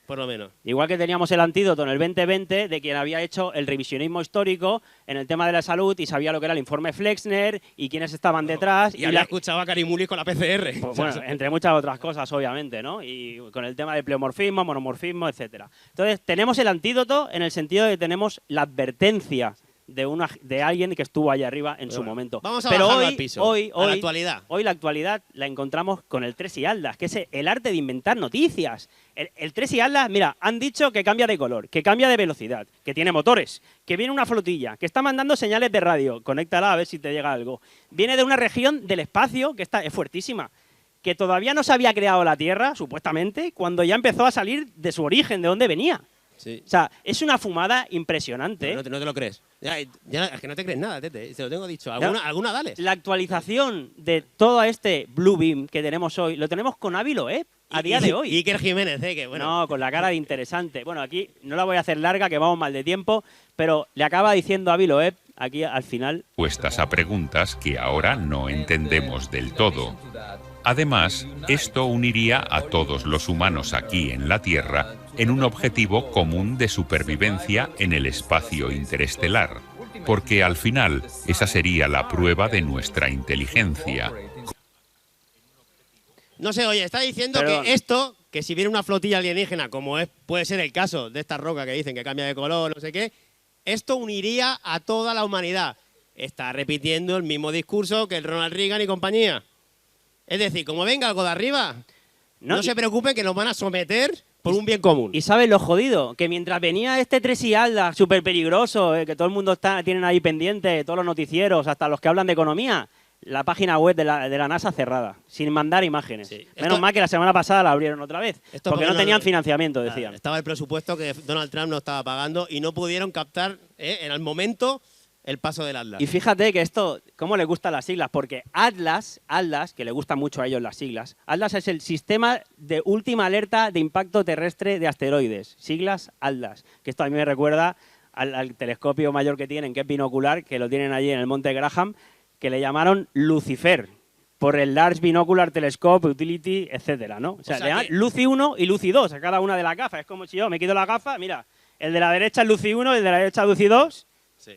por lo menos. Igual que teníamos el antídoto en el 2020 de quien había hecho el revisionismo histórico en el tema de la salud y sabía lo que era el informe Flexner y quiénes estaban detrás. Y había escuchado a Karim Mullis con la PCR. Pues, bueno, entre muchas otras cosas, obviamente, ¿no? Y con el tema del pleomorfismo, monomorfismo, etcétera. Entonces, tenemos el antídoto en el sentido de que tenemos la advertencia de alguien que estuvo allá arriba en su momento. Vamos a Pero bajarlo hoy, al piso, a la actualidad. Hoy la actualidad la encontramos con el Tres y Aldas, que es el arte de inventar noticias. El Tres y Aldas, mira, han dicho que cambia de color, que cambia de velocidad, que tiene motores, que viene una flotilla, que está mandando señales de radio, conéctala a ver si te llega algo. Viene de una región del espacio que es fuertísima, que todavía no se había creado la Tierra, supuestamente, cuando ya empezó a salir de su origen, de dónde venía. Sí. O sea, es una fumada impresionante. No te lo crees. Ya, es que no te crees nada, Tete. Te lo tengo dicho. ¿Alguna dale? La actualización de todo este Bluebeam que tenemos hoy, lo tenemos con Avilo, a día de hoy. Iker Jiménez, que bueno. No, con la cara de interesante. Bueno, aquí no la voy a hacer larga, que vamos mal de tiempo, pero le acaba diciendo Avilo, aquí al final. Respuestas a preguntas que ahora no entendemos del todo. Además, esto uniría a todos los humanos aquí en la Tierra en un objetivo común de supervivencia en el espacio interestelar, porque al final esa sería la prueba de nuestra inteligencia. No sé, oye, está diciendo que si viene una flotilla alienígena, como puede ser el caso de esta roca que dicen que cambia de color, no sé qué, esto uniría a toda la humanidad. Está repitiendo el mismo discurso que el Ronald Reagan y compañía. Es decir, como venga algo de arriba, no se preocupen que nos van a someter por un bien común. ¿Y sabes lo jodido? Que mientras venía este Tracy Alda, súper peligroso, que todo el mundo tienen ahí pendiente, todos los noticieros, hasta los que hablan de economía, la página web de la NASA cerrada, sin mandar imágenes. Sí. Menos mal que la semana pasada la abrieron otra vez, porque no tenían financiamiento, decían. Estaba el presupuesto que Donald Trump no estaba pagando y no pudieron captar en el momento el paso del Atlas. Y fíjate que esto, ¿cómo le gustan las siglas? Porque Atlas, que le gustan mucho a ellos las siglas, Atlas es el sistema de última alerta de impacto terrestre de asteroides. Siglas Atlas. Que esto a mí me recuerda al telescopio mayor que tienen, que es binocular, que lo tienen allí en el Monte Graham, que le llamaron Lucifer, por el Large Binocular Telescope, Utility, etcétera, ¿no? O sea, le llaman Lucy 1 y Lucy 2 a cada una de las gafas. Es como si yo me quito la gafa, mira, el de la derecha es Lucy 1, el de la derecha es Lucy 2. Sí,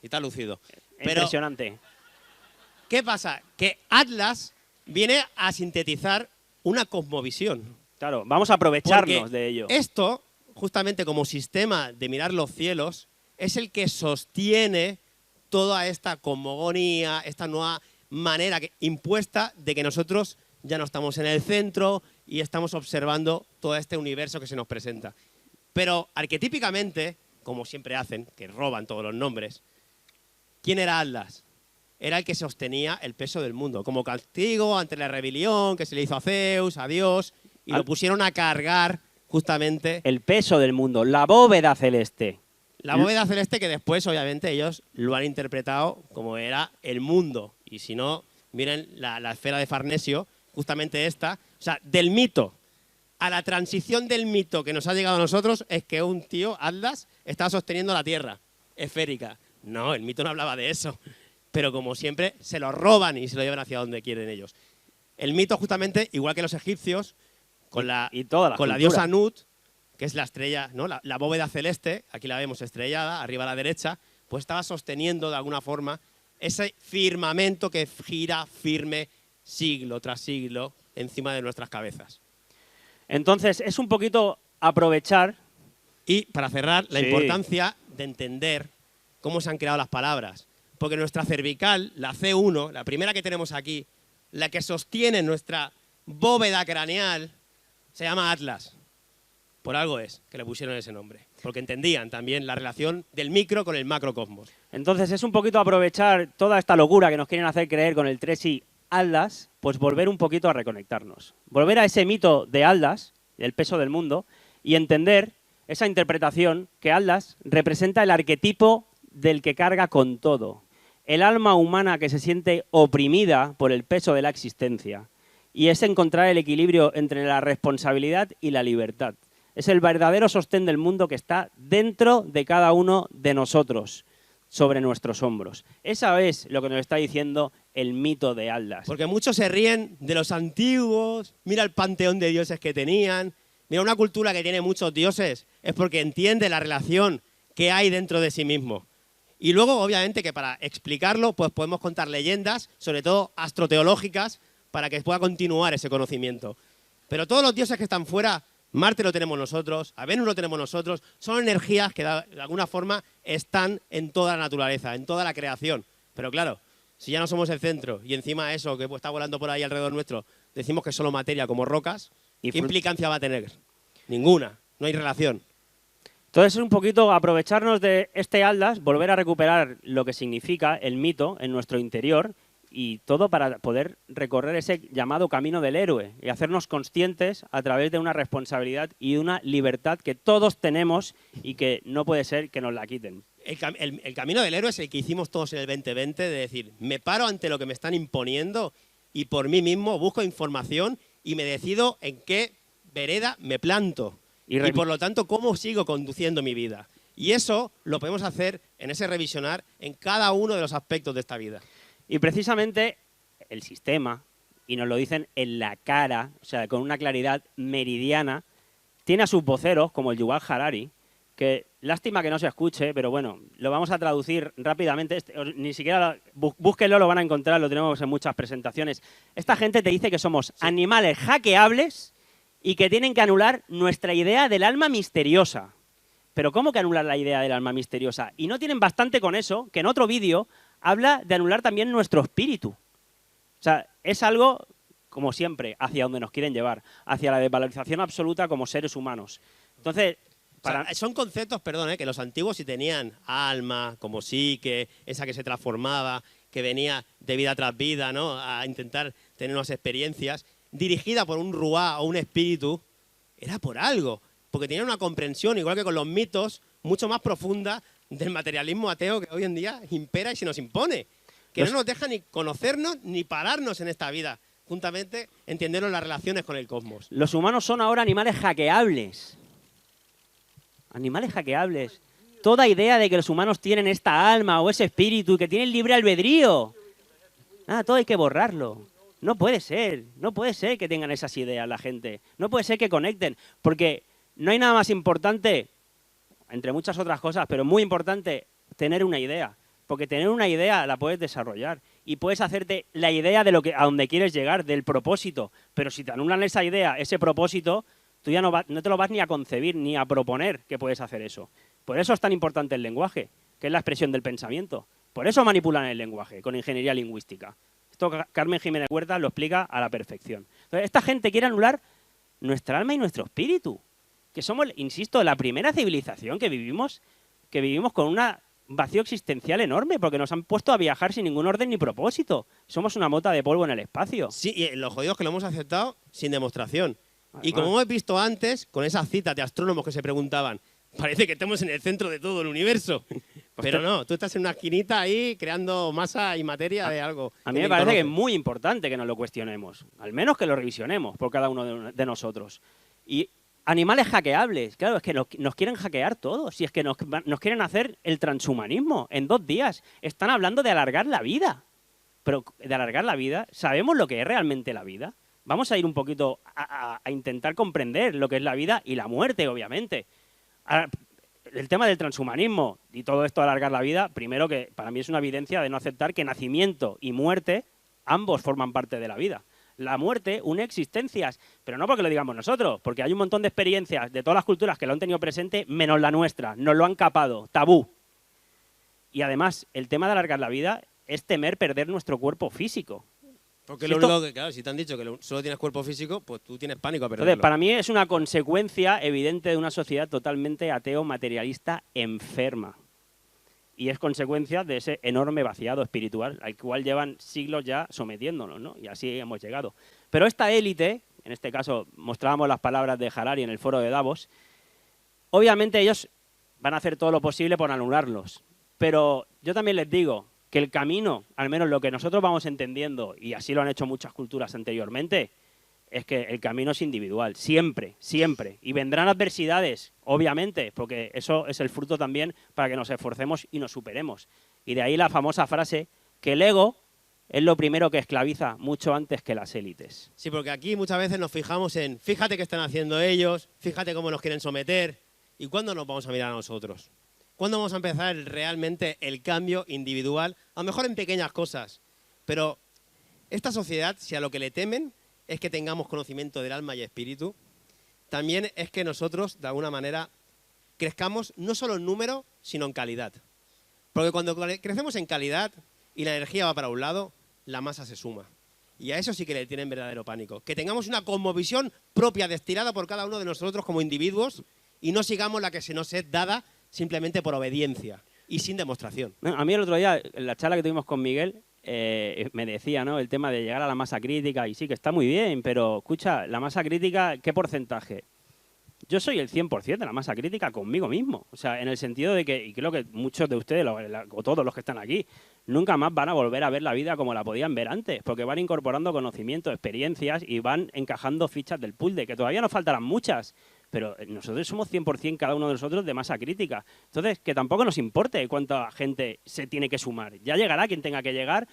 y está lucido. Impresionante. ¿Qué pasa? Que Atlas viene a sintetizar una cosmovisión. Claro, vamos a aprovecharnos de ello. Esto, justamente como sistema de mirar los cielos, es el que sostiene toda esta cosmogonía, esta nueva manera impuesta de que nosotros ya no estamos en el centro y estamos observando todo este universo que se nos presenta. Pero arquetípicamente, como siempre hacen, que roban todos los nombres, ¿quién era Atlas? Era el que sostenía el peso del mundo, como castigo ante la rebelión que se le hizo a Zeus, a Dios, y lo pusieron a cargar justamente el peso del mundo, la bóveda celeste. La bóveda celeste, que después, obviamente, ellos lo han interpretado como era el mundo. Y si no, miren la esfera de Farnesio, justamente esta. O sea, del mito a la transición del mito que nos ha llegado a nosotros es que un tío, Atlas, estaba sosteniendo la Tierra esférica. No, el mito no hablaba de eso. Pero como siempre, se lo roban y se lo llevan hacia donde quieren ellos. El mito, justamente, igual que los egipcios, con la diosa Nut, que es la estrella, ¿no? La bóveda celeste, aquí la vemos estrellada, arriba a la derecha, pues estaba sosteniendo de alguna forma ese firmamento que gira firme siglo tras siglo encima de nuestras cabezas. Entonces, es un poquito aprovechar. Y, para cerrar, la importancia de entender cómo se han creado las palabras. Porque nuestra cervical, la C1, la primera que tenemos aquí, la que sostiene nuestra bóveda craneal, se llama Atlas. Por algo es que le pusieron ese nombre, porque entendían también la relación del micro con el macrocosmos. Entonces es un poquito aprovechar toda esta locura que nos quieren hacer creer con el Tracy Atlas, pues volver un poquito a reconectarnos. Volver a ese mito de Atlas, del peso del mundo, y entender esa interpretación que Atlas representa el arquetipo del que carga con todo. El alma humana que se siente oprimida por el peso de la existencia. Y es encontrar el equilibrio entre la responsabilidad y la libertad. Es el verdadero sostén del mundo que está dentro de cada uno de nosotros, sobre nuestros hombros. Esa es lo que nos está diciendo el mito de Atlas. Porque muchos se ríen de los antiguos, mira el panteón de dioses que tenían, mira una cultura que tiene muchos dioses, es porque entiende la relación que hay dentro de sí mismo. Y luego, obviamente, que para explicarlo, pues podemos contar leyendas, sobre todo astroteológicas, para que pueda continuar ese conocimiento. Pero todos los dioses que están fuera, Marte lo tenemos nosotros, a Venus lo tenemos nosotros, son energías que de alguna forma están en toda la naturaleza, en toda la creación. Pero claro, si ya no somos el centro y encima eso que está volando por ahí alrededor nuestro, decimos que es solo materia como rocas, ¿qué implicancia va a tener? Ninguna, no hay relación. Entonces es un poquito aprovecharnos de este Atlas, volver a recuperar lo que significa el mito en nuestro interior y todo para poder recorrer ese llamado camino del héroe y hacernos conscientes a través de una responsabilidad y una libertad que todos tenemos y que no puede ser que nos la quiten. El camino del héroe es el que hicimos todos en el 2020, de decir, me paro ante lo que me están imponiendo y por mí mismo busco información y me decido en qué vereda me planto y por lo tanto cómo sigo conduciendo mi vida. Y eso lo podemos hacer en ese revisionar en cada uno de los aspectos de esta vida. Y precisamente el sistema, y nos lo dicen en la cara, o sea, con una claridad meridiana, tiene a sus voceros, como el Yuval Harari, que lástima que no se escuche, pero bueno, lo vamos a traducir rápidamente. Ni siquiera búsquenlo, lo van a encontrar, lo tenemos en muchas presentaciones. Esta gente te dice que somos animales hackeables y que tienen que anular nuestra idea del alma misteriosa. Pero ¿cómo que anular la idea del alma misteriosa? Y no tienen bastante con eso, que en otro vídeo habla de anular también nuestro espíritu. O sea, es algo, como siempre, hacia donde nos quieren llevar, hacia la desvalorización absoluta como seres humanos. Entonces, son conceptos, perdón, que los antiguos sí tenían alma, como psique, esa que se transformaba, que venía de vida tras vida, ¿no?, a intentar tener unas experiencias, dirigida por un ruá o un espíritu, era por algo, porque tenían una comprensión, igual que con los mitos, mucho más profunda del materialismo ateo que hoy en día impera y se nos impone, que no nos deja ni conocernos ni pararnos en esta vida, juntamente entendernos las relaciones con el cosmos. Los humanos son ahora animales hackeables. Animales hackeables. Toda idea de que los humanos tienen esta alma o ese espíritu y que tienen libre albedrío. Todo hay que borrarlo. No puede ser que tengan esas ideas la gente. No puede ser que conecten, porque no hay nada más importante, entre muchas otras cosas, pero muy importante, tener una idea. Porque tener una idea la puedes desarrollar y puedes hacerte la idea de a donde quieres llegar, del propósito. Pero si te anulan esa idea, ese propósito, tú ya no te lo vas ni a concebir ni a proponer que puedes hacer eso. Por eso es tan importante el lenguaje, que es la expresión del pensamiento. Por eso manipulan el lenguaje, con ingeniería lingüística. Esto Carmen Jiménez Huerta lo explica a la perfección. Entonces, esta gente quiere anular nuestra alma y nuestro espíritu, que somos, insisto, la primera civilización que vivimos con un vacío existencial enorme, porque nos han puesto a viajar sin ningún orden ni propósito. Somos una mota de polvo en el espacio. Sí, y los jodidos que lo hemos aceptado sin demostración. Y como hemos visto antes, con esas citas de astrónomos que se preguntaban, parece que estamos en el centro de todo el universo. Pero no, tú estás en una esquinita ahí creando masa y materia de algo. A mí me parece que es muy importante que nos lo cuestionemos, al menos que lo revisionemos por cada uno de nosotros. Y animales hackeables, claro, es que nos quieren hackear todos, si es que nos quieren hacer el transhumanismo en 2 días. Están hablando de alargar la vida, pero de alargar la vida, ¿sabemos lo que es realmente la vida? Vamos a ir un poquito a intentar comprender lo que es la vida y la muerte, obviamente. El tema del transhumanismo y todo esto de alargar la vida, primero que para mí es una evidencia de no aceptar que nacimiento y muerte ambos forman parte de la vida. La muerte une existencias, pero no porque lo digamos nosotros, porque hay un montón de experiencias de todas las culturas que lo han tenido presente, menos la nuestra, nos lo han capado, tabú. Y además, el tema de alargar la vida es temer perder nuestro cuerpo físico. Porque lo único que, claro, si te han dicho que solo tienes cuerpo físico, pues tú tienes pánico a perderlo. Entonces, para mí es una consecuencia evidente de una sociedad totalmente ateo, materialista, enferma. Y es consecuencia de ese enorme vaciado espiritual al cual llevan siglos ya sometiéndonos, ¿no? Y así hemos llegado. Pero esta élite, en este caso mostrábamos las palabras de Harari en el foro de Davos, obviamente ellos van a hacer todo lo posible por anularlos. Pero yo también les digo que el camino, al menos lo que nosotros vamos entendiendo, y así lo han hecho muchas culturas anteriormente, es que el camino es individual, siempre, siempre. Y vendrán adversidades, obviamente, porque eso es el fruto también para que nos esforcemos y nos superemos. Y de ahí la famosa frase que el ego es lo primero que esclaviza mucho antes que las élites. Sí, porque aquí muchas veces nos fijamos en, fíjate qué están haciendo ellos, fíjate cómo nos quieren someter, ¿y cuándo nos vamos a mirar a nosotros? ¿Cuándo vamos a empezar realmente el cambio individual? A lo mejor en pequeñas cosas, pero esta sociedad, si a lo que le temen es que tengamos conocimiento del alma y espíritu, también es que nosotros, de alguna manera, crezcamos no solo en número, sino en calidad. Porque cuando crecemos en calidad y la energía va para un lado, la masa se suma. Y a eso sí que le tienen verdadero pánico. Que tengamos una cosmovisión propia, destilada por cada uno de nosotros como individuos y no sigamos la que se nos es dada simplemente por obediencia y sin demostración. A mí el otro día, en la charla que tuvimos con Miguel, me decía, ¿no? El tema de llegar a la masa crítica, y sí, que está muy bien, pero escucha, la masa crítica, ¿qué porcentaje? Yo soy el 100% de la masa crítica conmigo mismo. O sea, en el sentido de que, y creo que muchos de ustedes, o todos los que están aquí, nunca más van a volver a ver la vida como la podían ver antes, porque van incorporando conocimientos, experiencias y van encajando fichas del puzzle, que todavía nos faltarán muchas, pero nosotros somos 100% cada uno de nosotros de masa crítica. Entonces, que tampoco nos importe cuánta gente se tiene que sumar. Ya llegará quien tenga que llegar,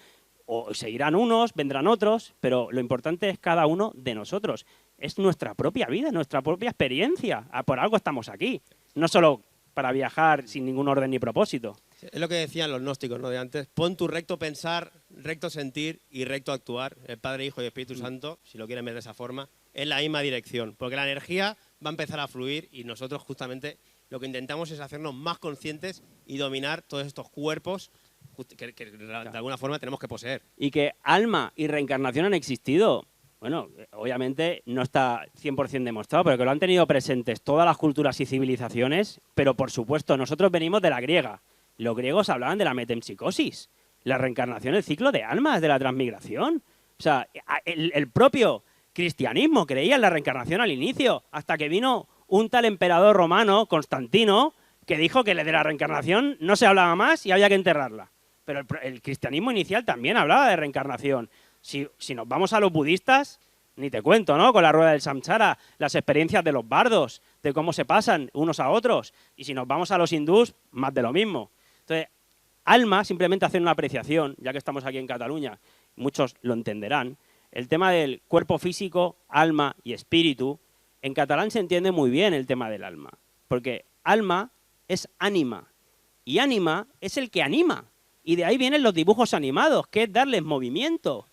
o se irán unos, vendrán otros, pero lo importante es cada uno de nosotros. Es nuestra propia vida, nuestra propia experiencia. Por algo estamos aquí, no solo para viajar sin ningún orden ni propósito. Es lo que decían los gnósticos, ¿no? De antes, pon tu recto pensar, recto sentir y recto actuar. El Padre, Hijo y Espíritu Santo, si lo quieren ver de esa forma, en la misma dirección. Porque la energía va a empezar a fluir y nosotros justamente lo que intentamos es hacernos más conscientes y dominar todos estos cuerpos que de alguna forma tenemos que poseer. Y que alma y reencarnación han existido. Bueno, obviamente no está 100% demostrado, pero que lo han tenido presentes todas las culturas y civilizaciones, pero por supuesto, nosotros venimos de la griega. Los griegos hablaban de la metempsicosis, la reencarnación, el ciclo de almas, de la transmigración. O sea, el propio cristianismo creía en la reencarnación al inicio, hasta que vino un tal emperador romano, Constantino, que dijo que de la reencarnación no se hablaba más y había que enterrarla. Pero el cristianismo inicial también hablaba de reencarnación. Si nos vamos a los budistas, ni te cuento, ¿no? Con la rueda del samsara, las experiencias de los bardos, de cómo se pasan unos a otros. Y si nos vamos a los hindús, más de lo mismo. Entonces, alma, simplemente hacer una apreciación, ya que estamos aquí en Cataluña, muchos lo entenderán, el tema del cuerpo físico, alma y espíritu, en catalán se entiende muy bien el tema del alma, porque alma es ánima, y ánima es el que anima, y de ahí vienen los dibujos animados, que es darles movimiento.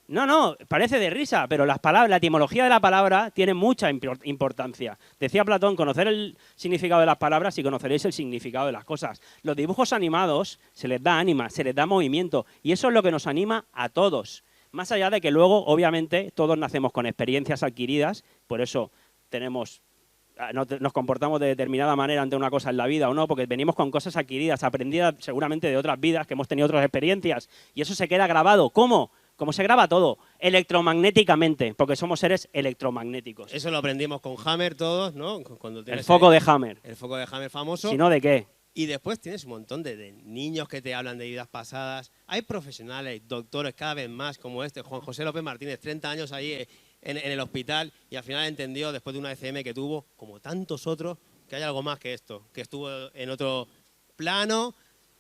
No, parece de risa, pero las palabras, la etimología de la palabra tiene mucha importancia. Decía Platón, conocer el significado de las palabras y conoceréis el significado de las cosas. Los dibujos animados se les da ánima, se les da movimiento, y eso es lo que nos anima a todos. Más allá de que luego, obviamente, todos nacemos con experiencias adquiridas, por eso nos comportamos de determinada manera ante una cosa en la vida o no, porque venimos con cosas adquiridas, aprendidas seguramente de otras vidas, que hemos tenido otras experiencias, y eso se queda grabado. ¿Cómo? Como se graba todo, electromagnéticamente, porque somos seres electromagnéticos. Eso lo aprendimos con Hammer todos, ¿no? El foco de Hammer. El foco de Hammer famoso. Si no, ¿de qué? Y después tienes un montón de niños que te hablan de vidas pasadas. Hay profesionales, doctores cada vez más, como Juan José López Martínez, 30 años ahí en el hospital, y al final entendió, después de una ECM que tuvo, como tantos otros, que hay algo más que esto, que estuvo en otro plano,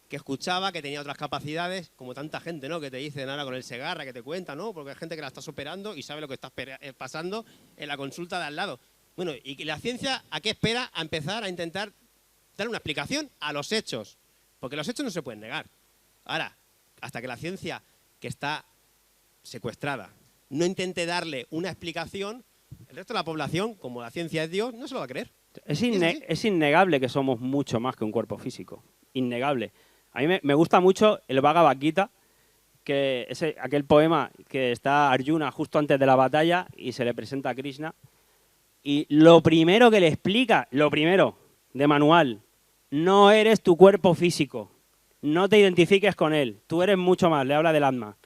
que escuchaba, que tenía otras capacidades, como tanta gente, ¿no? Que te dicen ahora con el Segarra, que te cuenta, ¿no? Porque hay gente que la estás operando y sabe lo que estás pasando en la consulta de al lado. Bueno, ¿y la ciencia a qué espera? A empezar a intentar dar una explicación a los hechos, porque los hechos no se pueden negar. Ahora, hasta que la ciencia, que está secuestrada, no intente darle una explicación, el resto de la población, como la ciencia es Dios, no se lo va a creer. Es innegable que somos mucho más que un cuerpo físico. Innegable. A mí me gusta mucho el Bhagavad Gita, que es aquel poema que está Arjuna justo antes de la batalla y se le presenta a Krishna. Y lo primero que le explica, lo primero, de manual, no eres tu cuerpo físico, no te identifiques con él, tú eres mucho más, le habla del alma.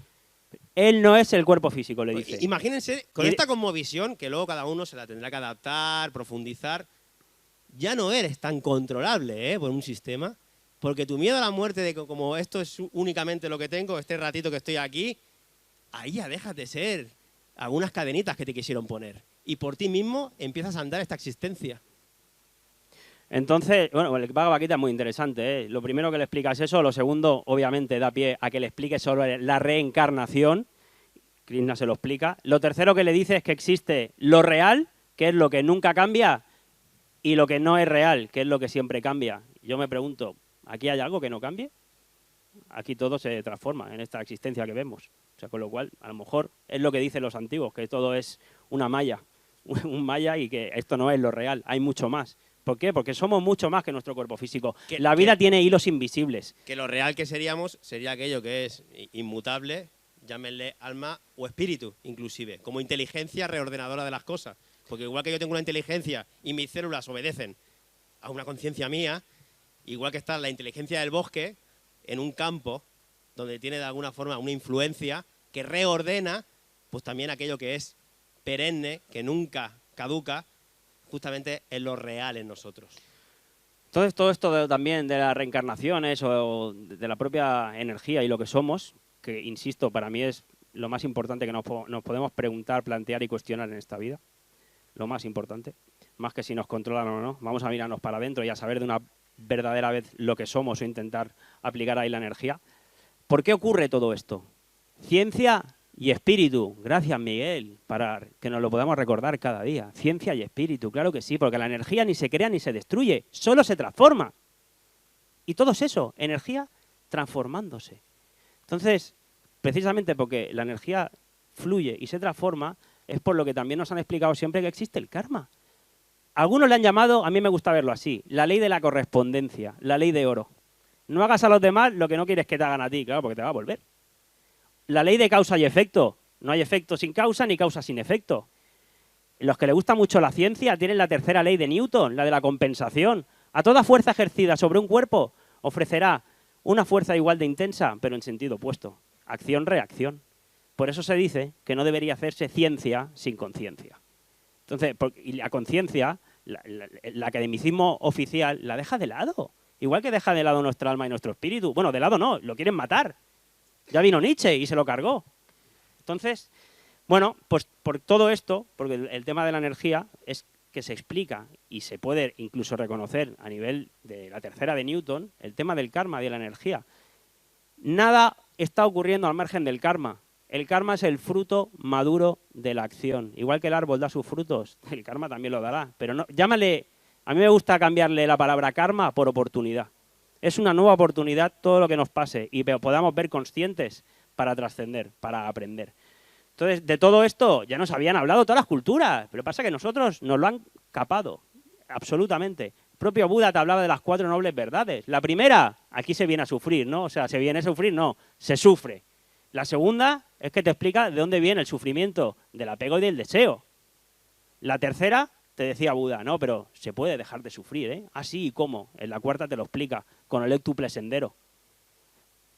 Él no es el cuerpo físico, le dice. Imagínense, con esta cosmovisión, que luego cada uno se la tendrá que adaptar, profundizar, ya no eres tan controlable por un sistema. Porque tu miedo a la muerte, de que como esto es únicamente lo que tengo, este ratito que estoy aquí, ahí ya dejas de ser algunas cadenitas que te quisieron poner. Y por ti mismo empiezas a andar esta existencia. Entonces, bueno, el Bhagavad Gita es muy interesante, ¿eh? Lo primero que le explica es eso, lo segundo, obviamente, da pie a que le explique sobre la reencarnación. Krishna se lo explica. Lo tercero que le dice es que existe lo real, que es lo que nunca cambia, y lo que no es real, que es lo que siempre cambia. Yo me pregunto, ¿aquí hay algo que no cambie? Aquí todo se transforma en esta existencia que vemos. O sea, con lo cual, a lo mejor es lo que dicen los antiguos, que todo es una malla, un malla, y que esto no es lo real, hay mucho más. ¿Por qué? Porque somos mucho más que nuestro cuerpo físico. La vida tiene hilos invisibles. Que lo real que seríamos sería aquello que es inmutable, llámenle alma o espíritu, inclusive, como inteligencia reordenadora de las cosas. Porque igual que yo tengo una inteligencia y mis células obedecen a una conciencia mía, igual que está la inteligencia del bosque en un campo, donde tiene de alguna forma una influencia que reordena pues también aquello que es perenne, que nunca caduca, justamente en lo real en nosotros. Entonces, todo esto también de las reencarnaciones o de la propia energía y lo que somos, que, insisto, para mí es lo más importante que nos podemos preguntar, plantear y cuestionar en esta vida. Lo más importante. Más que si nos controlan o no. Vamos a mirarnos para adentro y a saber de una verdadera vez lo que somos o intentar aplicar ahí la energía. ¿Por qué ocurre todo esto? Ciencia y espíritu. Gracias, Miguel, para que nos lo podamos recordar cada día. Ciencia y espíritu, claro que sí, porque la energía ni se crea ni se destruye, solo se transforma. Y todo es eso, energía transformándose. Entonces, precisamente porque la energía fluye y se transforma, es por lo que también nos han explicado siempre que existe el karma. Algunos le han llamado, a mí me gusta verlo así, la ley de la correspondencia, la ley de oro. No hagas a los demás lo que no quieres que te hagan a ti, claro, porque te va a volver. La ley de causa y efecto. No hay efecto sin causa ni causa sin efecto. Los que les gusta mucho la ciencia tienen la tercera ley de Newton, la de la compensación. A toda fuerza ejercida sobre un cuerpo ofrecerá una fuerza igual de intensa, pero en sentido opuesto. Acción-reacción. Por eso se dice que no debería hacerse ciencia sin conciencia. Entonces, y la conciencia, el academicismo oficial, la deja de lado. Igual que deja de lado nuestra alma y nuestro espíritu. Bueno, de lado no, lo quieren matar. Ya vino Nietzsche y se lo cargó. Entonces, bueno, pues por todo esto, porque el tema de la energía es que se explica y se puede incluso reconocer a nivel de la tercera de Newton, el tema del karma y de la energía. Nada está ocurriendo al margen del karma. El karma es el fruto maduro de la acción. Igual que el árbol da sus frutos, el karma también lo dará. Pero no, llámale, a mí me gusta cambiarle la palabra karma por oportunidad. Es una nueva oportunidad todo lo que nos pase y podamos ver conscientes para trascender, para aprender. Entonces, de todo esto ya nos habían hablado todas las culturas, pero pasa que nosotros nos lo han capado, absolutamente. El propio Buda te hablaba de las 4 nobles verdades. La primera, aquí se viene a sufrir, ¿no? O sea, ¿se viene a sufrir? No, se sufre. La segunda es que te explica de dónde viene el sufrimiento, del apego y del deseo. La tercera, te decía Buda, no, pero se puede dejar de sufrir, ¿eh? Así y cómo. En la cuarta te lo explica, con el éctuple sendero.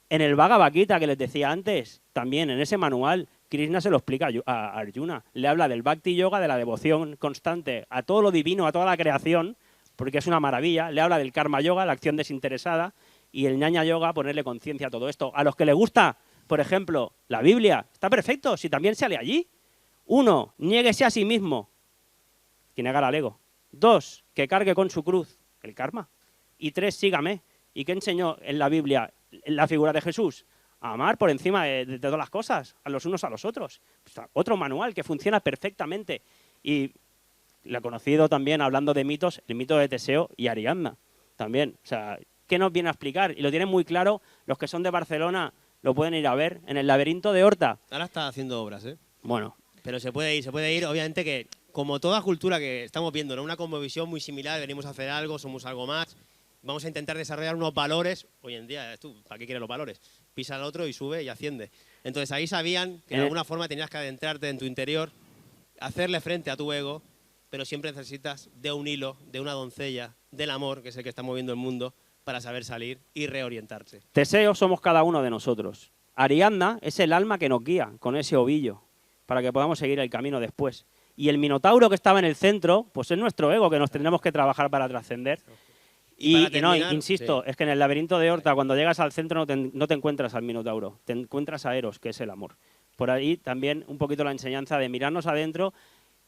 En el Bhagavad Gita que les decía antes, también en ese manual, Krishna se lo explica a Arjuna. Le habla del Bhakti Yoga, de la devoción constante a todo lo divino, a toda la creación, porque es una maravilla. Le habla del Karma Yoga, la acción desinteresada, y el Ñaña Yoga, ponerle conciencia a todo esto. A los que les gusta, por ejemplo, la Biblia, está perfecto, si también sale allí. 1, niéguese a sí mismo, que negar al ego. 2, que cargue con su cruz, el karma. Y 3, sígame. ¿Y qué enseñó en la Biblia la figura de Jesús? A amar por encima de todas las cosas, a los unos a los otros. Otro manual que funciona perfectamente. Y lo he conocido también, hablando de mitos, el mito de Teseo y Ariadna. También, o sea, ¿qué nos viene a explicar? Y lo tienen muy claro, los que son de Barcelona lo pueden ir a ver, en el laberinto de Horta. Ahora está haciendo obras, ¿eh? Bueno. Pero se puede ir, obviamente que, como toda cultura que estamos viendo, ¿no? Una cosmovisión muy similar, venimos a hacer algo, somos algo más, vamos a intentar desarrollar unos valores. Hoy en día, tú, ¿para qué quieres los valores? Pisa al otro y sube y asciende. Entonces ahí sabían que de alguna forma tenías que adentrarte en tu interior, hacerle frente a tu ego, pero siempre necesitas de un hilo, de una doncella, del amor, que es el que está moviendo el mundo, para saber salir y reorientarse. Teseo somos cada uno de nosotros. Ariadna es el alma que nos guía con ese ovillo, para que podamos seguir el camino después. Y el Minotauro que estaba en el centro, pues es nuestro ego, que nos tendremos que trabajar para trascender. Y terminar, insisto, sí, es que en el laberinto de Horta, cuando llegas al centro, no te encuentras al Minotauro, te encuentras a Eros, que es el amor. Por ahí también un poquito la enseñanza de mirarnos adentro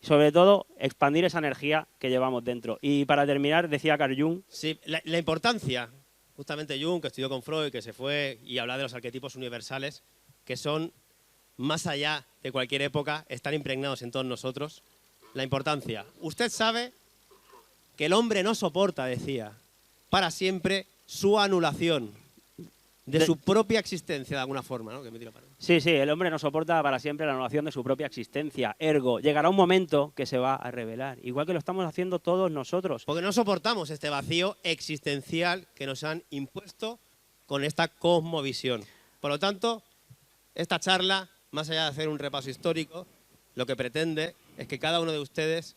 y, sobre todo, expandir esa energía que llevamos dentro. Y para terminar, decía Carl Jung... Sí, la importancia, justamente Jung, que estudió con Freud, que se fue y habla de los arquetipos universales, que son, más allá de cualquier época, están impregnados en todos nosotros. La importancia. Usted sabe que el hombre no soporta, decía, para siempre su anulación de su propia existencia, de alguna forma, ¿no? Que me tiro para... Sí, el hombre no soporta para siempre la anulación de su propia existencia. Ergo, llegará un momento que se va a revelar, igual que lo estamos haciendo todos nosotros. Porque no soportamos este vacío existencial que nos han impuesto con esta cosmovisión. Por lo tanto, esta charla, más allá de hacer un repaso histórico, lo que pretende es que cada uno de ustedes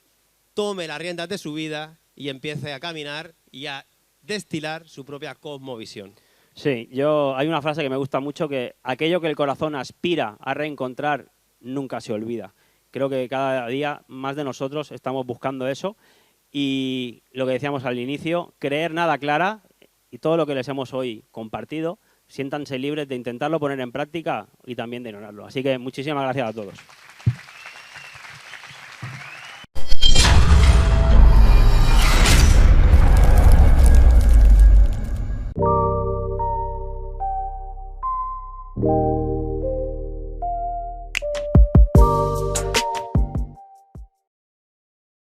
tome las riendas de su vida y empiece a caminar y a destilar su propia cosmovisión. Sí, hay una frase que me gusta mucho, que aquello que el corazón aspira a reencontrar nunca se olvida. Creo que cada día más de nosotros estamos buscando eso y lo que decíamos al inicio, creer nada clara y todo lo que les hemos hoy compartido, siéntanse libres de intentarlo poner en práctica y también de ignorarlo. Así que muchísimas gracias a todos. you